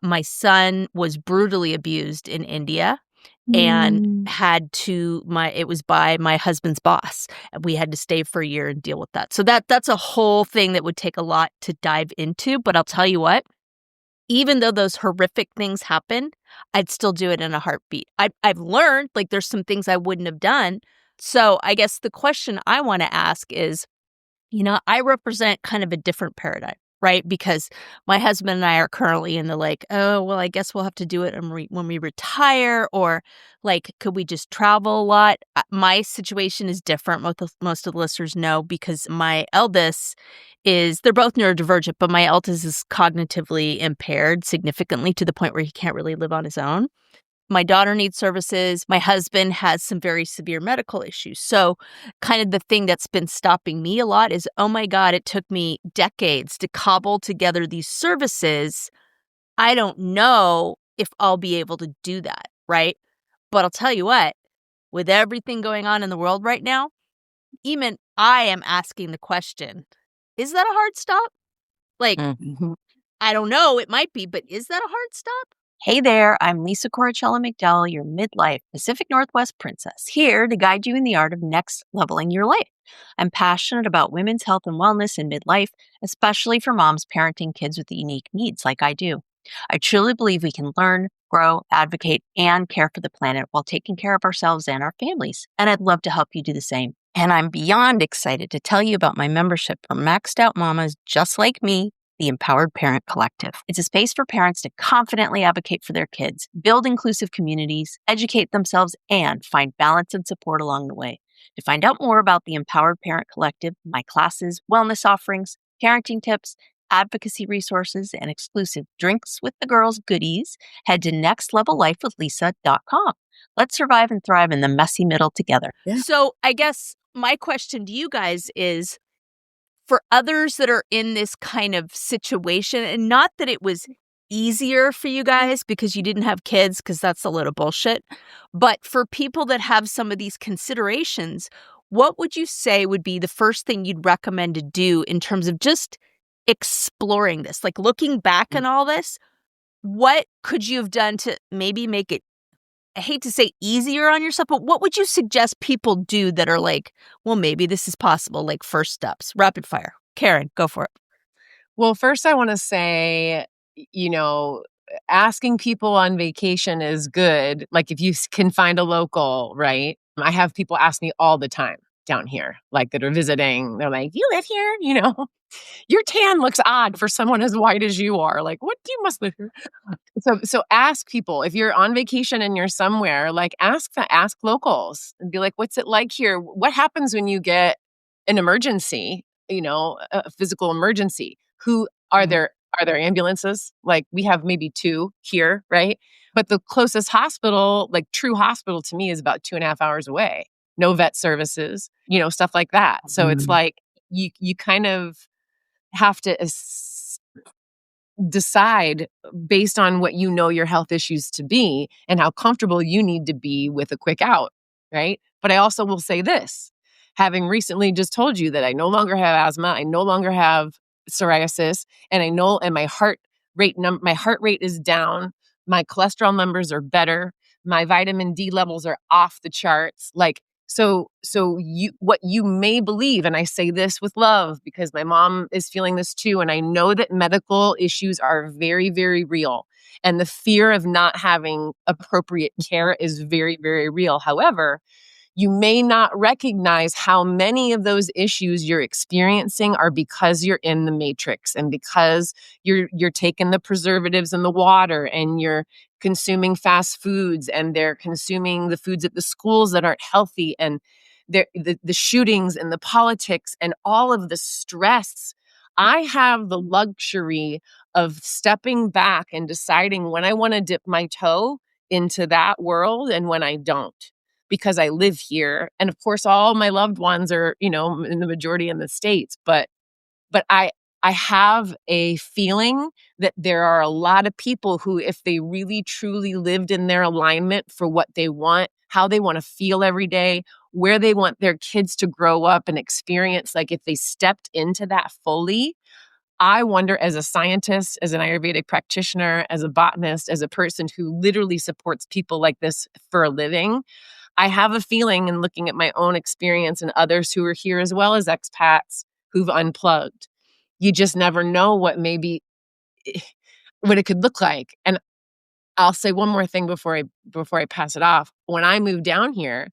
E: My son was brutally abused in India. And it was by my husband's boss. And we had to stay for a year and deal with that. So that's a whole thing that would take a lot to dive into. But I'll tell you what, even though those horrific things happen, I'd still do it in a heartbeat. I've learned like there's some things I wouldn't have done. So I guess the question I want to ask is, I represent kind of a different paradigm. Right? Because my husband and I are currently in the like, oh, well, I guess we'll have to do it when we retire, or like, could we just travel a lot? My situation is different. Most of the listeners know because my eldest they're both neurodivergent, but my eldest is cognitively impaired significantly to the point where he can't really live on his own. My daughter needs services. My husband has some very severe medical issues. So kind of the thing that's been stopping me a lot is, oh my God, it took me decades to cobble together these services. I don't know if I'll be able to do that, right? But I'll tell you what, with everything going on in the world right now, Eamon, I am asking the question, is that a hard stop? Like, I don't know, it might be, but is that a hard stop?
F: Hey there, I'm Lisa Coricella McDowell, your midlife Pacific Northwest princess, here to guide you in the art of next leveling your life. I'm passionate about women's health and wellness in midlife, especially for moms parenting kids with unique needs like I do. I truly believe we can learn, grow, advocate, and care for the planet while taking care of ourselves and our families. And I'd love to help you do the same. And I'm beyond excited to tell you about my membership for maxed out mamas just like me, the Empowered Parent Collective. It's a space for parents to confidently advocate for their kids, build inclusive communities, educate themselves, and find balance and support along the way. To find out more about the Empowered Parent Collective, my classes, wellness offerings, parenting tips, advocacy resources, and exclusive Drinks with the Girls goodies, head to nextlevellifewithlisa.com. Let's survive and thrive in the messy middle together.
C: Yeah.
E: So I guess my question to you guys is, for others that are in this kind of situation, and not that it was easier for you guys because you didn't have kids, because that's a load of bullshit, but for people that have some of these considerations, what would you say would be the first thing you'd recommend to do in terms of just exploring this? Like, looking back on all this, what could you have done to maybe make it, I hate to say easier on yourself, but what would you suggest people do that are like, well, maybe this is possible, like first steps? Rapid fire. Karen, go for it.
A: Well, first I want to say, asking people on vacation is good. Like if you can find a local, right? I have people ask me all the time down here, like that are visiting. They're like, you live here? Your tan looks odd for someone as white as you are. Like, what? You must live here. So ask people, if you're on vacation and you're somewhere, like ask locals and be like, what's it like here? What happens when you get an emergency, a physical emergency? Who are there? Are there ambulances? Like we have maybe 2 here, right? But the closest hospital, like true hospital to me, is about 2.5 hours away. No vet services, stuff like that. So it's like you kind of have to decide based on what your health issues to be and how comfortable you need to be with a quick out, right? But I also will say this, having recently just told you that I no longer have asthma, I no longer have psoriasis, and my heart rate is down, my cholesterol numbers are better, my vitamin D levels are off the charts. Like, so what you may believe, and I say this with love because my mom is feeling this too, and I know that medical issues are very, very real, and the fear of not having appropriate care is very, very real. However, you may not recognize how many of those issues you're experiencing are because you're in the matrix and because you're taking the preservatives in the water and you're consuming fast foods and they're consuming the foods at the schools that aren't healthy and the shootings and the politics and all of the stress. I have the luxury of stepping back and deciding when I want to dip my toe into that world and when I don't, because I live here. And of course, all my loved ones are, in the majority in the States. But I have a feeling that there are a lot of people who, if they really truly lived in their alignment for what they want, how they want to feel every day, where they want their kids to grow up and experience, like if they stepped into that fully, I wonder, as a scientist, as an Ayurvedic practitioner, as a botanist, as a person who literally supports people like this for a living, I have a feeling, in looking at my own experience and others who are here as well as expats who've unplugged, you just never know what it could look like. And I'll say one more thing before I pass it off. When I moved down here,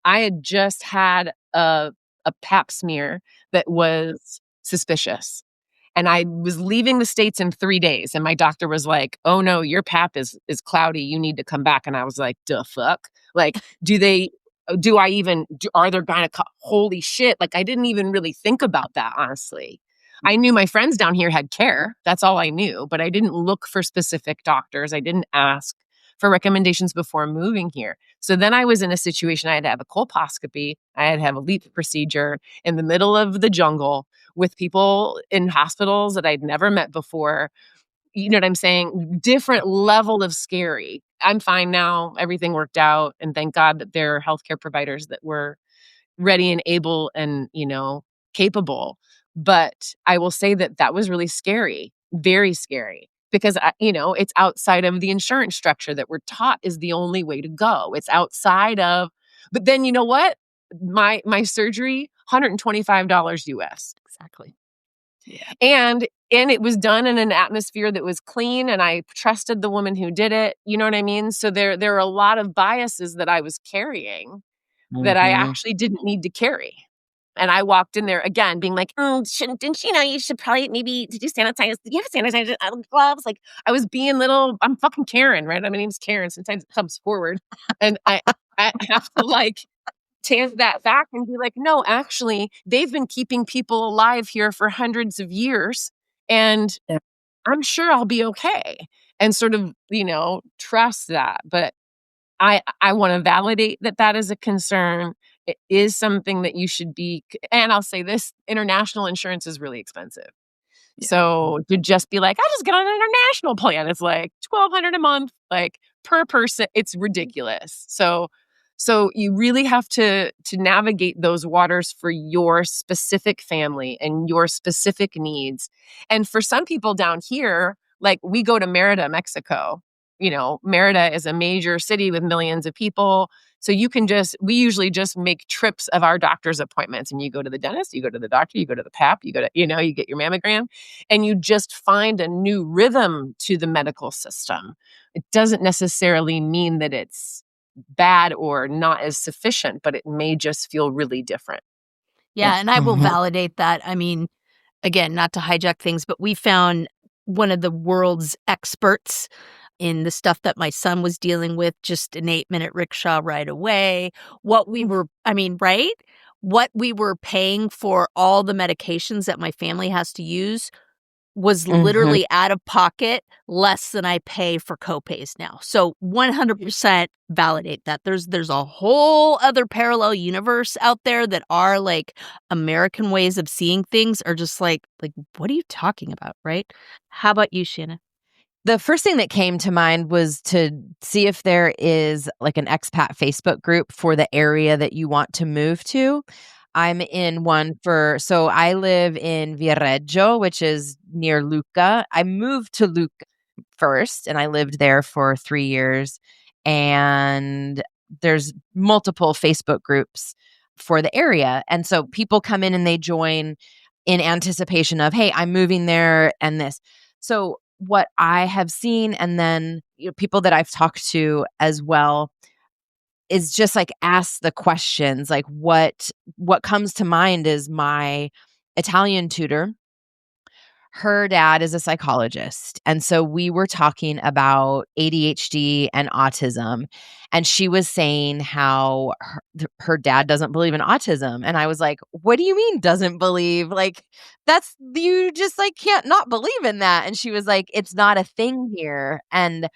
A: I had just had a pap smear that was suspicious. And I was leaving the States in 3 days. And my doctor was like, oh no, your pap is cloudy. You need to come back. And I was like, duh, fuck. Like, are there holy shit. Like, I didn't even really think about that, honestly. I knew my friends down here had care. That's all I knew. But I didn't look for specific doctors. I didn't ask for recommendations before moving here. So then I was in a situation, I had to have a colposcopy. I had to have a LEEP procedure in the middle of the jungle with people in hospitals that I'd never met before. You know what I'm saying? Different level of scary. I'm fine now. Everything worked out. And thank God that there are healthcare providers that were ready and able and, capable. But I will say that was really scary, very scary, because it's outside of the insurance structure that we're taught is the only way to go. It's outside of, but then you know what? My surgery, $125 US.
E: Exactly.
A: And it was done in an atmosphere that was clean, and I trusted the woman who did it. You know what I mean? So there are a lot of biases that I was carrying that I actually didn't need to carry. And I walked in there again being like, didn't you know you should probably maybe, did you sanitize? Did you have sanitizer gloves? Like I was being I'm fucking Karen, right? My name's Karen. Sometimes it comes forward. And I have to like take that back and be like, no, actually, they've been keeping people alive here for hundreds of years. And I'm sure I'll be okay. And sort of, trust that. But I want to validate that is a concern. It is something that you should be, and I'll say this, international insurance is really expensive. Yeah. So to just be like, I just get on an international plan, it's like $1,200 a month, like per person, it's ridiculous. So you really have to navigate those waters for your specific family and your specific needs. And for some people down here, like we go to Merida, Mexico. Merida is a major city with millions of people. So we usually just make trips of our doctor's appointments, and you go to the dentist, you go to the doctor, you go to the PAP, you get your mammogram, and you just find a new rhythm to the medical system. It doesn't necessarily mean that it's bad or not as sufficient, but it may just feel really different.
E: Yeah. And I will validate that. I mean, again, not to hijack things, but we found one of the world's experts in the stuff that my son was dealing with, just an 8-minute rickshaw right away. What we were paying for all the medications that my family has to use was literally out of pocket less than I pay for copays now. So 100% validate that. There's a whole other parallel universe out there that are like American ways of seeing things are just like what are you talking about, right? How about you, Shanna?
B: The first thing that came to mind was to see if there is like an expat Facebook group for the area that you want to move to. I'm in one so I live in Viareggio, which is near Lucca. I moved to Lucca first, and I lived there for 3 years. And there's multiple Facebook groups for the area. And so people come in and they join in anticipation of, hey, I'm moving there and this. So what I have seen, and then people that I've talked to as well, is just like ask the questions. Like what comes to mind is my Italian tutor. Her dad is a psychologist. And so we were talking about ADHD and autism. And she was saying how her dad doesn't believe in autism. And I was like, what do you mean doesn't believe? Like, you just like can't not believe in that. And she was like, it's not a thing here. And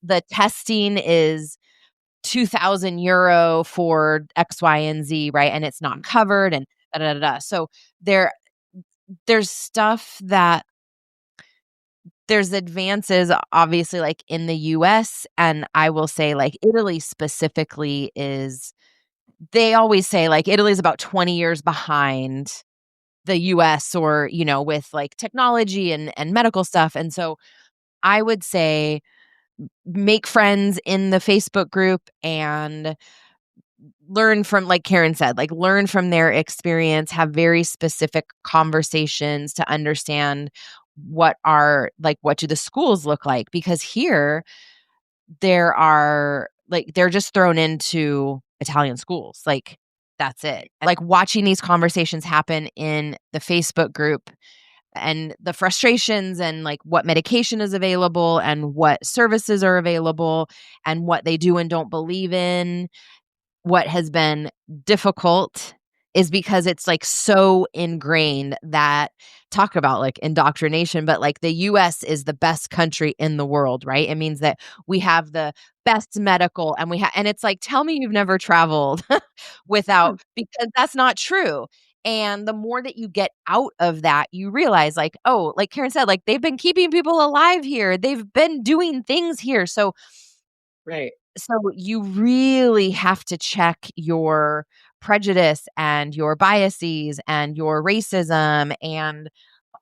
B: the testing is €2,000 for X, Y, and Z, right? And it's not covered and da da da da. So there's stuff that there's advances, obviously, like in the US. And I will say, like, Italy specifically they always say, like, Italy is about 20 years behind the US or, with like technology and medical stuff. And so I would say make friends in the Facebook group and learn from, like Karen said, like learn from their experience, have very specific conversations to understand what do the schools look like? Because here they're just thrown into Italian schools. Like that's it. Like watching these conversations happen in the Facebook group and the frustrations and like what medication is available and what services are available and what they do and don't believe in. What has been difficult is because it's like so ingrained that talk about like indoctrination, but like the US is the best country in the world, right? It means that we have the best medical and and it's like, tell me you've never traveled without, because that's not true. And the more that you get out of that, you realize like, oh, like Karen said, like they've been keeping people alive here. They've been doing things here. So,
A: right.
B: So you really have to check your prejudice and your biases and your racism and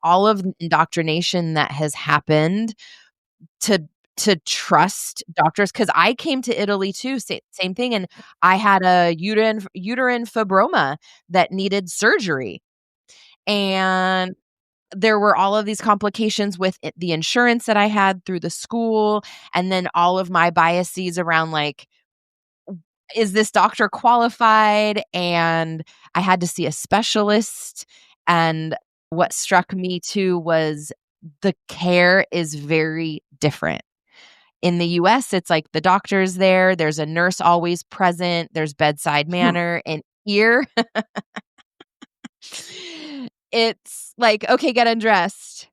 B: all of the indoctrination that has happened to trust doctors. Because I came to Italy too, same thing, and I had a uterine fibroma that needed surgery, and there were all of these complications with the insurance that I had through the school, and then all of my biases around like, is this doctor qualified? And I had to see a specialist. And what struck me too was the care is very different. In the US, it's like the doctor's there, there's a nurse always present, there's bedside manner. And here, it's like, okay, get undressed.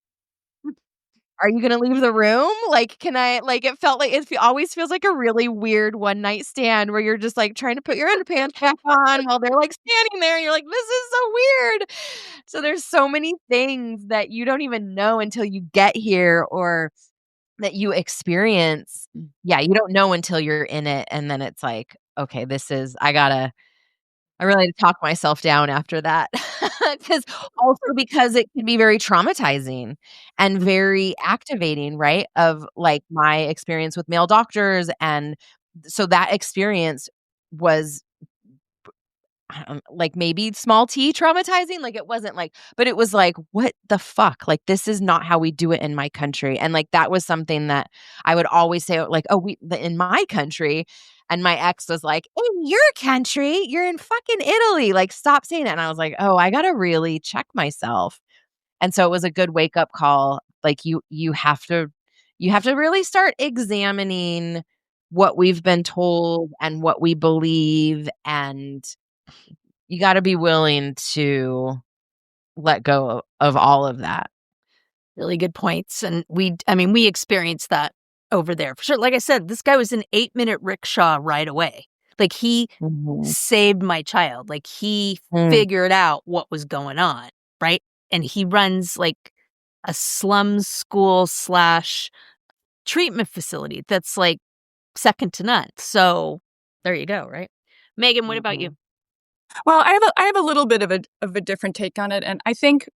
B: Are you gonna leave the room? Like, can I like, it felt like always feels like a really weird one night stand where you're just like trying to put your underpants back on while they're like standing there and you're like, this is so weird. So there's so many things that you don't even know until you get here or that you experience. Yeah, you don't know until you're in it. And then it's like, okay, I really had to talk myself down after that. Because it can be very traumatizing and very activating, right? Of like my experience with male doctors. And so that experience was like maybe small t traumatizing. Like it wasn't like, but it was like, what the fuck? Like, this is not how we do it in my country. And like, that was something that I would always say, like, oh, in my country. And my ex was like, in your country, you're in fucking Italy. Like, stop saying that. And I was like, oh, I got to really check myself. And so it was a good wake up call. Like you have to really start examining what we've been told and what we believe. And you got to be willing to let go of all of that.
E: Really good points. And we experienced that over there for sure. Like I said, this guy was an 8-minute rickshaw right away. Like he saved my child. Like he figured out what was going on, right? And he runs like a slum school / treatment facility that's like second to none. So there you go, right? Megan, what about you?
C: Well, I have a little bit of a different take on it, and I think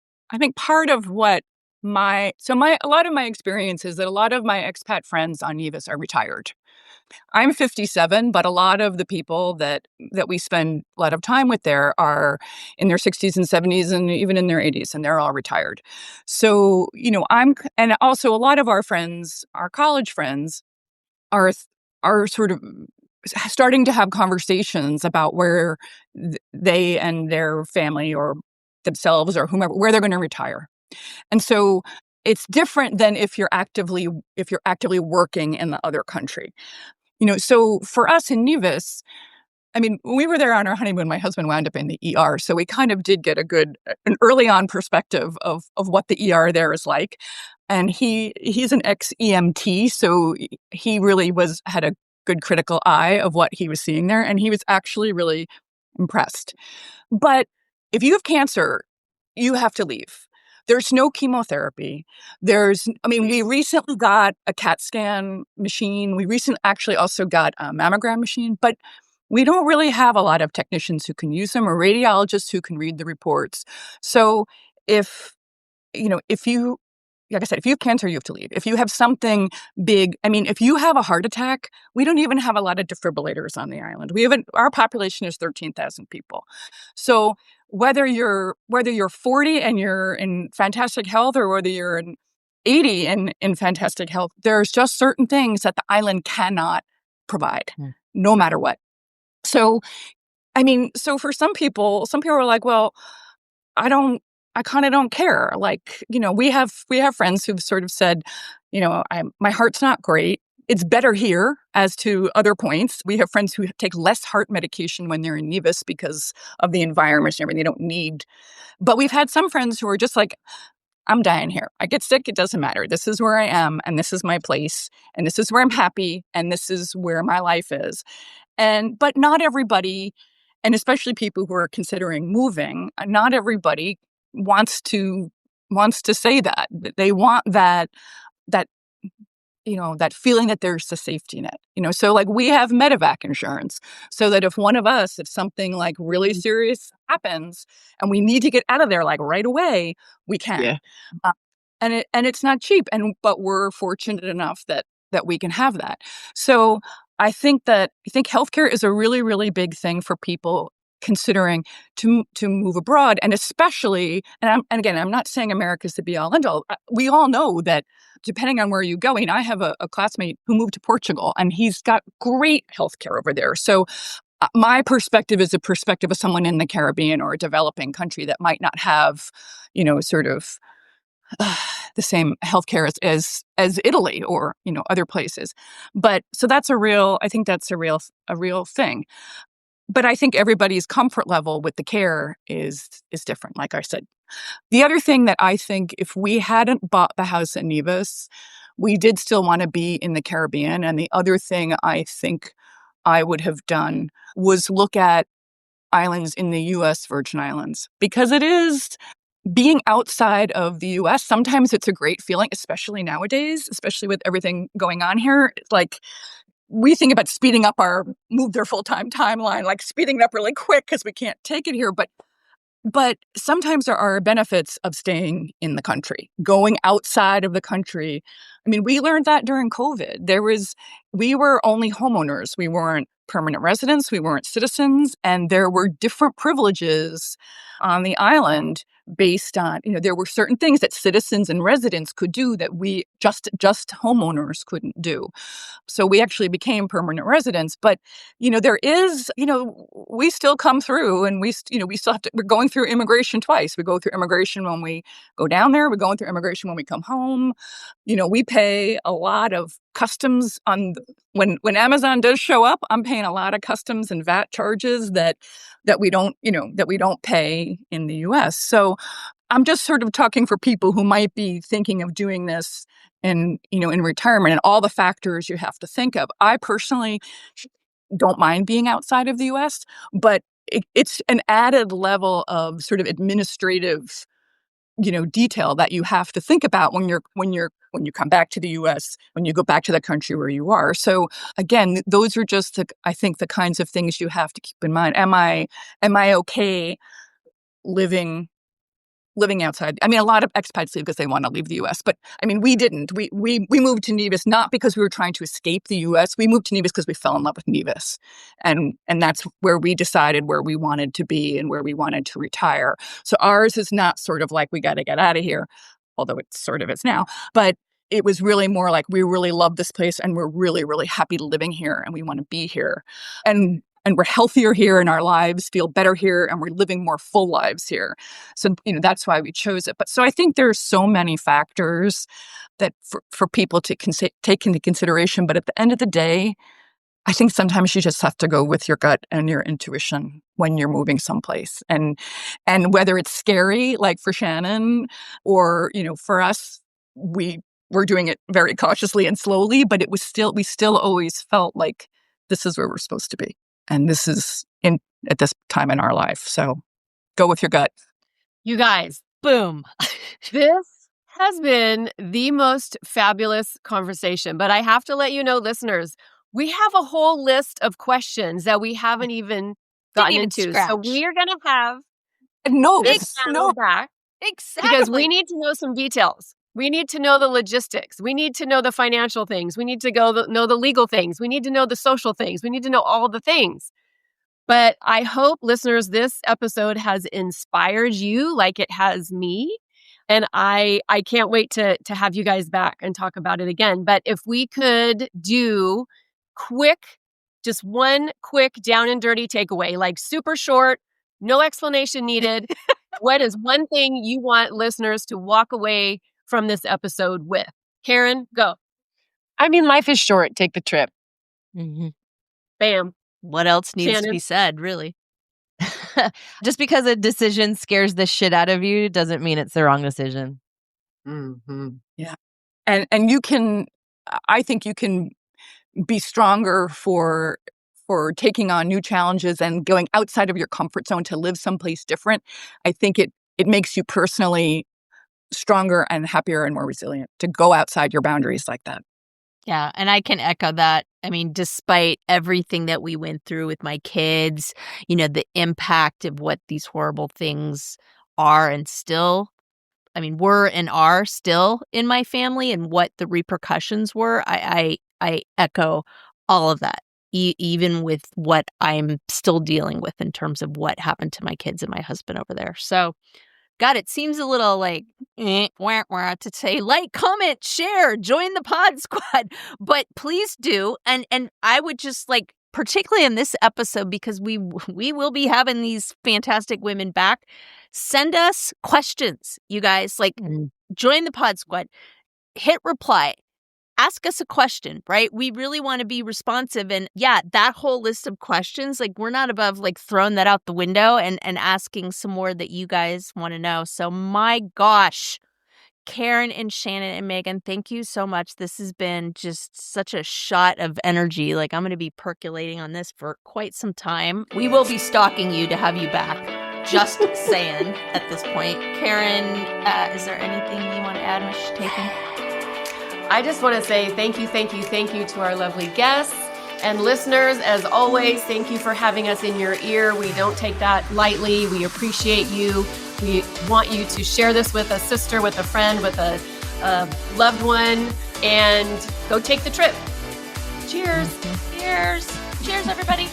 C: part of what a lot of my experience is that a lot of my expat friends on Nevis are retired. I'm 57, but a lot of the people that we spend a lot of time with there are in their 60s and 70s and even in their 80s, and they're all retired. So, and also a lot of our friends, our college friends, are sort of starting to have conversations about where they and their family or themselves or whomever, where they're going to retire. And so it's different than if you're actively working in the other country. So for us in Nevis, I mean, when we were there on our honeymoon, my husband wound up in the ER. So we kind of did get an early on perspective of what the ER there is like. And he's an ex-EMT, so he really had a good critical eye of what he was seeing there. And he was actually really impressed. But if you have cancer, you have to leave. There's no chemotherapy. We recently got a CAT scan machine. We recently actually also got a mammogram machine, but we don't really have a lot of technicians who can use them or radiologists who can read the reports. So if you, like I said, if you have cancer, you have to leave. If you have something big, if you have a heart attack, we don't even have a lot of defibrillators on the island. Our population is 13,000 people. So whether you're 40 and you're in fantastic health or whether you're 80 and in fantastic health, there's just certain things that the island cannot provide, no matter what. So, for some people are like, well, I kind of don't care. Like, we have friends who've sort of said, my heart's not great. It's better here as to other points. We have friends who take less heart medication when they're in Nevis because of the environment and everything. They don't need. But we've had some friends who are just like, I'm dying here. I get sick. It doesn't matter. This is where I am. And this is my place. And this is where I'm happy. And this is where my life is. But not everybody, and especially people who are considering moving, not everybody wants to say that. They want that that feeling that there's a safety net, so like we have medevac insurance so that if something like really serious happens and we need to get out of there like right away, we can.
A: Yeah.
C: And it's not cheap, but we're fortunate enough that we can have that. So I think healthcare is a really, really big thing for people considering to move abroad, and especially, and again, I'm not saying America's the be all end all. We all know that depending on where you go, I have a classmate who moved to Portugal, and he's got great healthcare over there. So my perspective is a perspective of someone in the Caribbean or a developing country that might not have, sort of the same healthcare as Italy or other places. But so I think that's a real thing. But I think everybody's comfort level with the care is different, like I said. The other thing that I think, if we hadn't bought the house at Nevis, we did still want to be in the Caribbean. And the other thing I think I would have done was look at islands in the U.S. Virgin Islands, because it is being outside of the U.S. Sometimes it's a great feeling, especially nowadays, especially with everything going on here. It's like, we think about speeding up move their full-time timeline, like speeding it up really quick because we can't take it here. But sometimes there are benefits of staying in the country, going outside of the country. I mean, we learned that during COVID. We were only homeowners. We weren't permanent residents. We weren't citizens. And there were different privileges on the island based on, there were certain things that citizens and residents could do that we just homeowners couldn't do. So we actually became permanent residents. But, there is, we still come through, and we still have to, we're going through immigration twice. We go through immigration when we go down there. We're going through immigration when we come home. We pay a lot of customs when Amazon does show up. I'm paying a lot of customs and VAT charges that we don't pay in the US. So I'm just sort of talking for people who might be thinking of doing this in retirement, and all the factors you have to think of. I personally don't mind being outside of the US, but it's an added level of sort of administrative detail that you have to think about when you come back to the US, when you go back to the country where you are. So again, those are just I think the kinds of things you have to keep in mind. Am I okay living outside? I mean, a lot of expats leave because they want to leave the US, but I mean, we didn't. We moved to Nevis not because we were trying to escape the US. We moved to Nevis because we fell in love with Nevis. And that's where we decided where we wanted to be and where we wanted to retire. So ours is not sort of like we got to get out of here, although it sort of is now. But it was really more like we really love this place and we're really, really happy living here and we want to be here. And we're healthier here and our lives feel better here and we're living more full lives here. So, that's why we chose it. But so I think there's so many factors that for people to take into consideration. But at the end of the day, I think sometimes you just have to go with your gut and your intuition when you're moving someplace. And whether it's scary, like for Shannon, or, for us, we were doing it very cautiously and slowly, but we still always felt like this is where we're supposed to be. And this is at this time in our life. So go with your gut.
D: You guys,
E: Boom.
D: this has been the most fabulous conversation. But I have to let you know, listeners, we have a whole list of questions that we haven't even gotten into. So we are going to have this panel back.
E: Exactly.
D: Because we need to know some details. We need to know the logistics. We need to know the financial things. We need to know the legal things. We need to know the social things. We need to know all the things. But I hope, listeners, this episode has inspired you like it has me. And I can't wait to have you guys back and talk about it again. But if we could do just one quick down and dirty takeaway, like super short, no explanation needed. What is one thing you want listeners to walk away from this episode with? Karen, go.
A: I mean, life is short. Take the trip.
E: Mm-hmm.
D: Bam.
E: What else needs
D: Shannon?
E: to be said, really?
B: Just because a decision scares the shit out of you doesn't mean it's the wrong decision.
A: Mm-hmm.
C: Yeah. And I think you can be stronger for taking on new challenges and going outside of your comfort zone to live someplace different. I think it makes you personally stronger and happier and more resilient to go outside your boundaries like that.
E: Yeah, and I can echo that. I mean, despite everything that we went through with my kids, the impact of what these horrible things are and still, were and are still in my family and what the repercussions were, I echo all of that, even with what I'm still dealing with in terms of what happened to my kids and my husband over there. So, God, it seems a little like wah, wah, to say like, comment, share, join the pod squad, but please do. And I would just like, particularly in this episode, because we will be having these fantastic women back. Send us questions, you guys. Like, join the pod squad, hit reply. Ask us a question, right? We really want to be responsive. And yeah, that whole list of questions, like we're not above like throwing that out the window and asking some more that you guys want to know. So my gosh, Karen and Shannon and Megan, thank you so much. This has been just such a shot of energy. Like I'm going to be percolating on this for quite some time. We will be stalking you to have you back. Just saying at this point. Karen, is there anything you want to add, Ms. Taken?
D: I just want to say thank you to our lovely guests and listeners. As always, thank you for having us in your ear. We don't take that lightly. We appreciate you. We want you to share this with a sister, with a friend, with a loved one, and go take the trip. Cheers.
E: Cheers. Cheers, everybody.